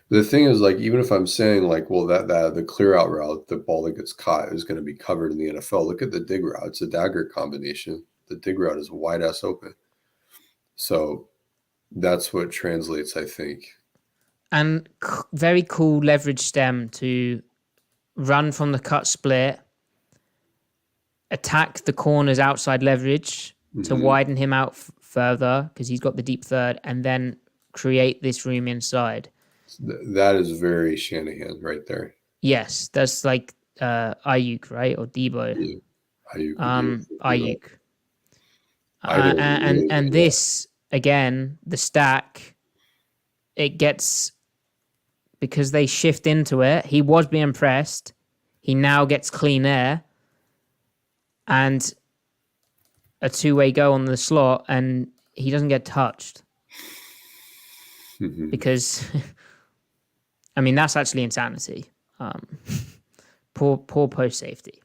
The thing is, like, even if I'm saying, like, well, that the clear out route, the ball that gets caught is going to be covered in the NFL. Look at the dig route. It's a dagger combination. The dig route is wide ass open. So that's what translates, I think. And very cool leverage stem to run from the cut split, attack the corner's outside leverage to widen him out further because he's got the deep third, and then create this room inside. That is very Shanahan right there. Yes, that's like Ayuk, right? Or Debo. Yeah. Ayuk. And this, again, the stack, it gets, because they shift into it, he was being pressed. He now gets clean air and a 2-way go on the slot, and he doesn't get touched. Because, I mean, that's actually insanity. Poor post safety.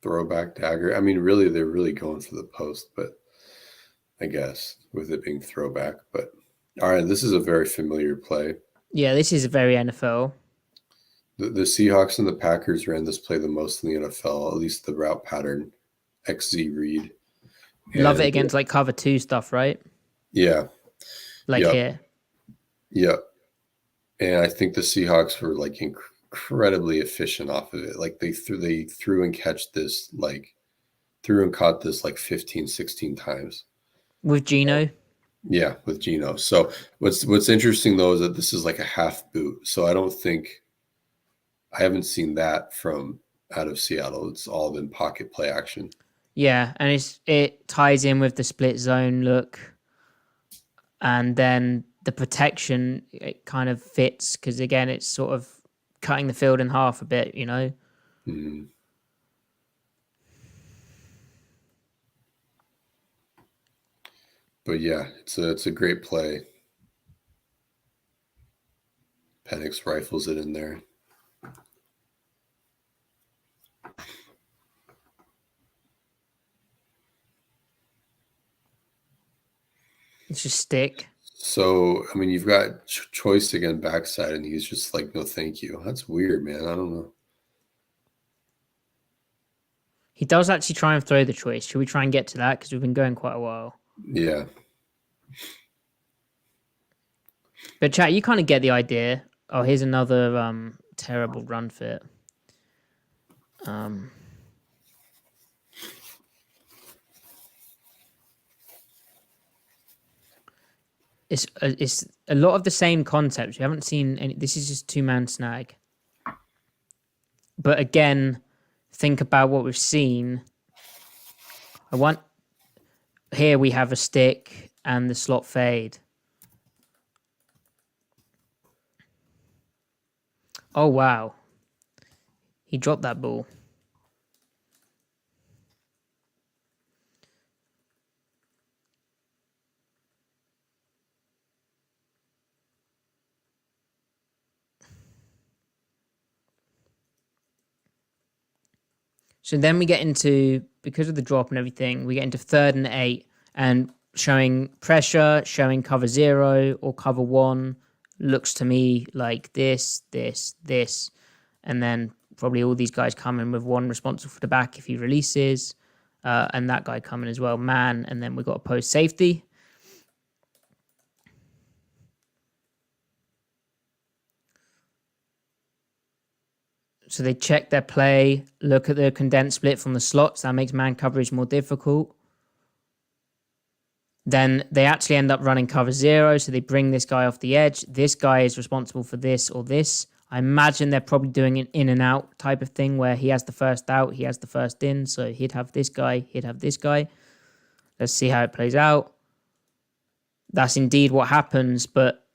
Throwback dagger. I mean, really, they're really going for the post, but I guess with it being throwback. But all right, this is a very familiar play. Yeah, this is very NFL. The Seahawks and the Packers ran this play the most in the NFL, at least the route pattern, XZ read. Love it against like cover 2 stuff, right? Yeah. Like here. Yep. And I think the Seahawks were like incredibly efficient off of it. Like they threw and catch this, like threw and caught this like 15, 16 times. With Geno? Yeah, with Geno. So what's interesting though is that this is like a half boot. So I haven't seen that from out of Seattle. It's all been pocket play action. Yeah, and it ties in with the split zone look. And then the protection, it kind of fits because, again, it's sort of cutting the field in half a bit, you know? Mm-hmm. But yeah, it's a great play. Penix rifles it in there. It's just stick. So, I mean, you've got choice again backside, and he's just like, no, thank you. That's weird, man. I don't know. He does actually try and throw the choice. Should we try and get to that? Because we've been going quite a while. Yeah. But chat, you kind of get the idea. Oh, here's another terrible run fit. It's a lot of the same concepts. We haven't seen any. This is just 2-man snag. But again, think about what we've seen. Here we have a stick and the slot fade. Oh, wow. He dropped that ball. So then we get into, because of the drop and everything, we get into 3rd and 8 and showing pressure, showing cover 0 or cover 1 looks to me like this, and then probably all these guys coming with one responsible for the back if he releases, and that guy coming as well, man, and then we've got a post safety. So they check their play, look at the condensed split from the slots. That makes man coverage more difficult. Then they actually end up running cover 0. So they bring this guy off the edge. This guy is responsible for this or this. I imagine they're probably doing an in and out type of thing where he has the first out, he has the first in. So he'd have this guy, he'd have this guy. Let's see how it plays out. That's indeed what happens, but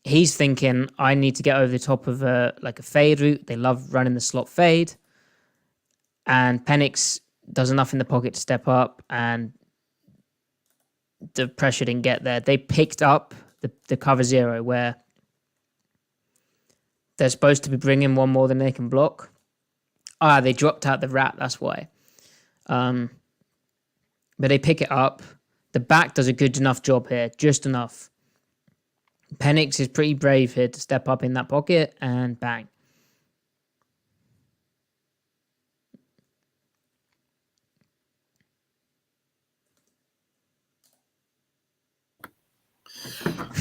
he's thinking, I need to get over the top of a fade route. They love running the slot fade. And Penix does enough in the pocket to step up, and the pressure didn't get there. They picked up the cover 0 where they're supposed to be bringing one more than they can block. They dropped out the wrap, that's why. But they pick it up. The back does a good enough job here, just enough. Penix is pretty brave here to step up in that pocket, and bang.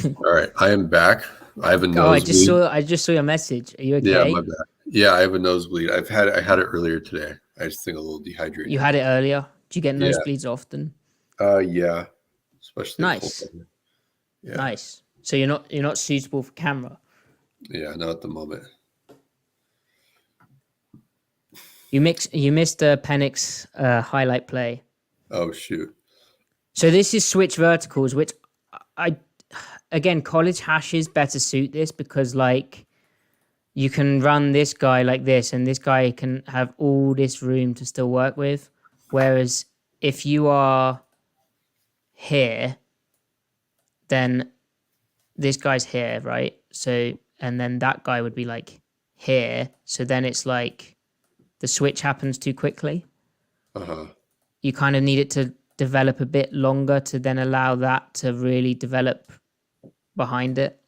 All right, I am back. I have a nosebleed. I just saw your message. Are you okay? Yeah, my bad. Yeah, I have a nosebleed. I had it earlier today. I just think a little dehydrated. You had it earlier. Do you get nosebleeds often? Yeah, especially nice. Yeah. Nice. So you're not suitable for camera. Yeah, not at the moment. You missed Penix highlight play. Oh shoot! So this is switch verticals, which again college hashes better suit this because like you can run this guy like this, and this guy can have all this room to still work with. Whereas if you are here, then this guy's here, right? So, and then that guy would be like here. So then it's like the switch happens too quickly. You kind of need it to develop a bit longer to then allow that to really develop behind it,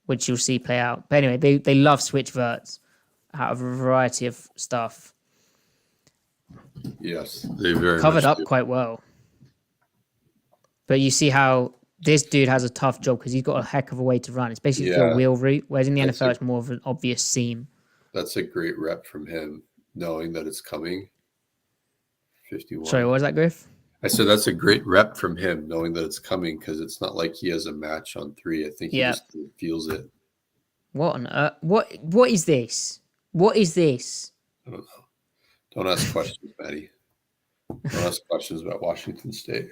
which you'll see play out. But anyway, they love switch verts out of a variety of stuff. Yes, they very covered much up do. Quite well. But you see how this dude has a tough job because he's got a heck of a way to run. It's basically a wheel route, whereas in the NFL it's more of an obvious seam. That's a great rep from him, knowing that it's coming. 51. Sorry, what was that, Griff? I said that's a great rep from him, knowing that it's coming, because it's not like he has a match on 3. I think he just feels it. What on earth? What is this? What is this? I don't know. Don't ask questions, Matty. Don't ask questions about Washington State.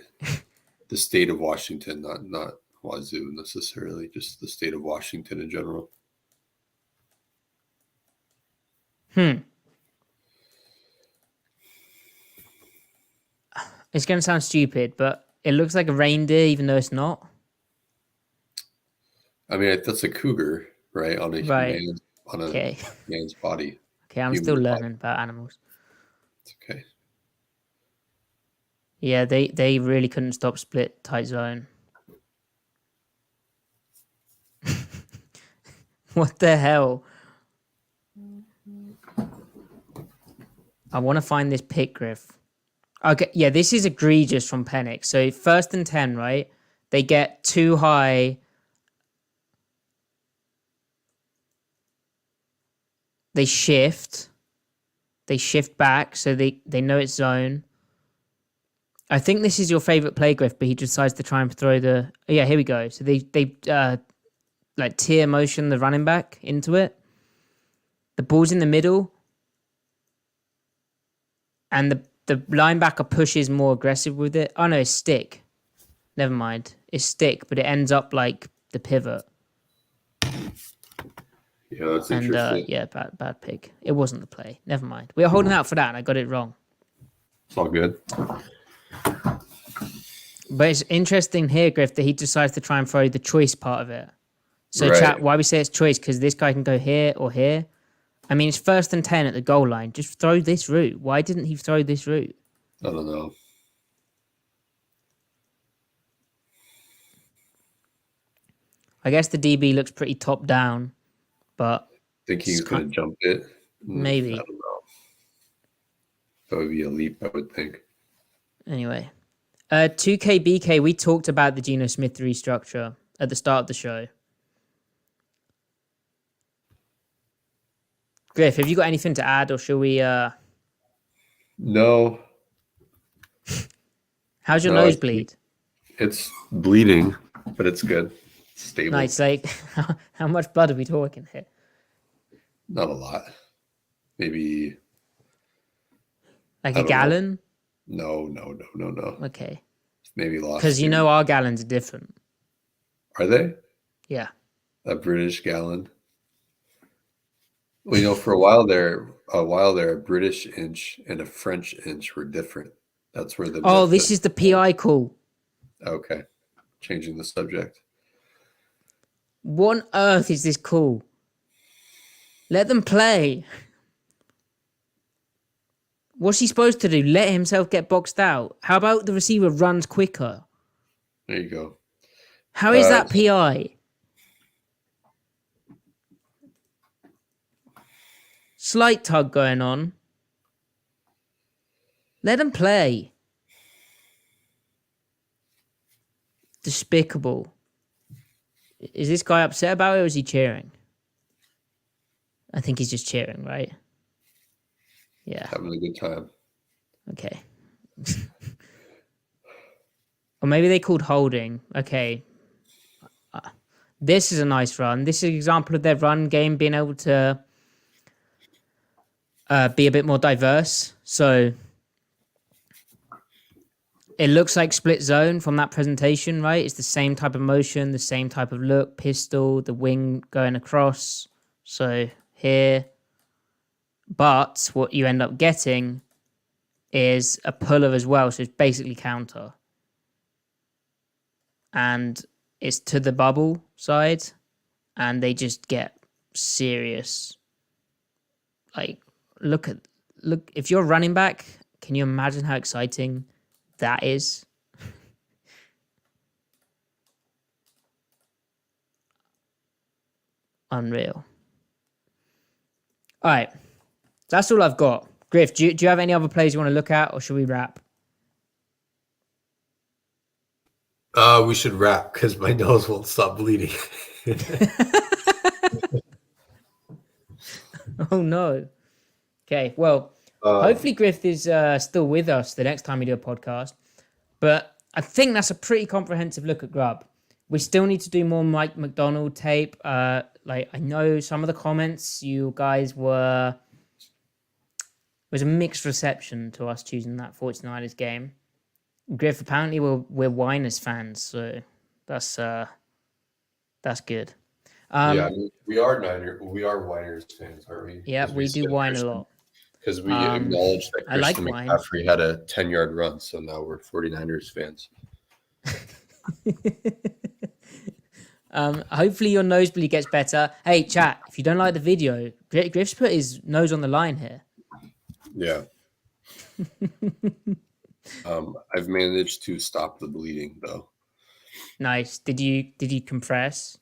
The state of Washington, not Wazoo necessarily, just the state of Washington in general. It's going to sound stupid, but it looks like a reindeer, even though it's not. I mean, that's a cougar, right? On a man's body. Okay, I'm still learning about animals. It's okay. Yeah, they really couldn't stop split tight zone. What the hell? I want to find this pick, Griff. Okay, yeah, this is egregious from Penix. So 1st and 10, right? They get too high. They shift back, so they know it's zone. I think this is your favorite play, Griff, but he decides to try and throw the... Oh, yeah, here we go. So they like tier motion the running back into it. The ball's in the middle. And the linebacker pushes more aggressive with it. Oh, no, it's stick. Never mind. It's stick, but it ends up like the pivot. Yeah, that's interesting. Yeah, bad pick. It wasn't the play. Never mind. We were holding out for that, and I got it wrong. It's all good. But it's interesting here, Griff, that he decides to try and throw the choice part of it. So, chat, why we say it's choice? Because this guy can go here or here. I mean, it's 1st and 10 at the goal line. Just throw this route. Why didn't he throw this route? I don't know. I guess the DB looks pretty top down, but Think he's going to jump it? Maybe. I don't know. That would be a leap, I would think. Anyway, 2KBK, we talked about the Geno Smith restructure at the start of the show. Griff, have you got anything to add, or shall we... No. How's your nosebleed? It's bleeding, but it's good. It's stable. Nice. Like, how much blood are we talking here? Not a lot. Maybe... Like a gallon? No. Okay. Maybe lost. Because you know our gallons are different. Are they? Yeah. A British gallon. Well, for a while there, a British inch and a French inch were different. That's where the... Oh, this is the PI call. Okay. Changing the subject. What on earth is this call? Let them play. What's he supposed to do? Let himself get boxed out? How about the receiver runs quicker? There you go. How is that PI? Slight tug going on. Let him play. Despicable. Is this guy upset about it, or is he cheering? I think he's just cheering, right? Yeah. Having a good time. Okay. Or maybe they called holding. Okay. This is a nice run. This is an example of their run game being able to be a bit more diverse. So it looks like split zone from that presentation, right? It's the same type of motion, the same type of look, pistol, the wing going across. So here. But what you end up getting is a puller as well. So it's basically counter. And it's to the bubble side. And they just get serious. Like, look, if you're running back, can you imagine how exciting that is? Unreal. All right. That's all I've got. Griff, do you have any other plays you want to look at, or should we wrap? We should wrap because my nose won't stop bleeding. Oh, no. Okay, well, hopefully Griff is still with us the next time we do a podcast. But I think that's a pretty comprehensive look at Grubb. We still need to do more Mike McDonald tape. I know some of the comments you guys were... It was a mixed reception to us choosing that 49ers game. Griff, apparently we're Winers fans, so that's good. Yeah, we are Winers fans, aren't we? Yeah, we do whine a lot. Because we acknowledge that Christian wine. McCaffrey had a 10-yard run, so now we're 49ers fans. Hopefully your nosebleed gets better. Hey, chat, if you don't like the video, Griff's put his nose on the line here. Yeah. I've managed to stop the bleeding, though. Nice. Did you compress?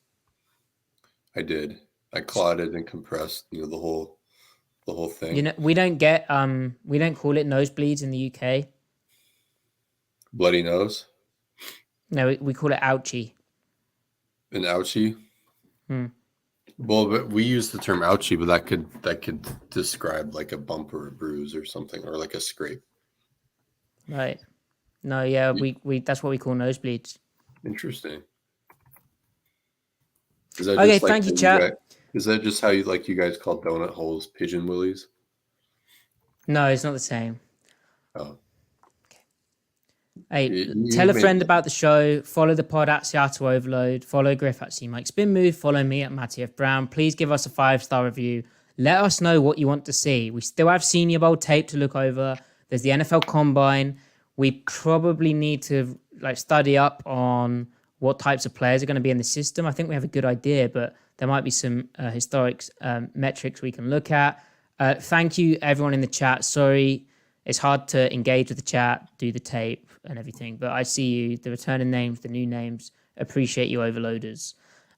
I did. I clotted and compressed, the whole thing. We don't call it nosebleeds in the UK. Bloody nose? No, we call it ouchie. An ouchie? Well, but we use the term ouchie, but that could describe like a bump or a bruise or something, or like a scrape. Right. No, yeah, we that's what we call nosebleeds. Interesting. Is that okay, thank you, chat. Is that just how you guys call donut holes pigeon willies? No, it's not the same. Oh. Hey, tell a friend about the show. Follow the pod at Seattle Overload. Follow Griff at C Mike Spin Move. Follow me at Matty F Brown. Please give us a 5-star review. Let us know what you want to see. We still have Senior Bowl tape to look over. There's the NFL Combine. We probably need to study up on what types of players are going to be in the system. I think we have a good idea, but there might be some historic metrics we can look at. Thank you, everyone in the chat. Sorry, it's hard to engage with the chat, do the tape and everything, but I see you, the returning names, the new names. Appreciate you, overloaders.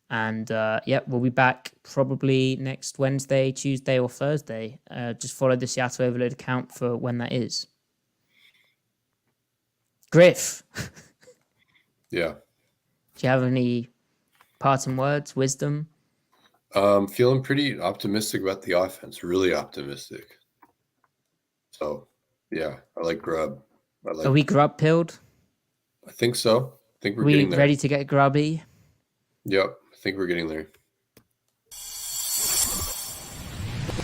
And we'll be back probably next Wednesday, Tuesday, or Thursday. Just follow the Seattle Overload account for when that is. Griff. Yeah. Do you have any parting words, wisdom? Feeling pretty optimistic about the offense. Really optimistic. So, yeah, I like Grubb. Are we Grubb pilled? I think so. I think we're we getting there. Ready to get grubby? Yep, I think we're getting there.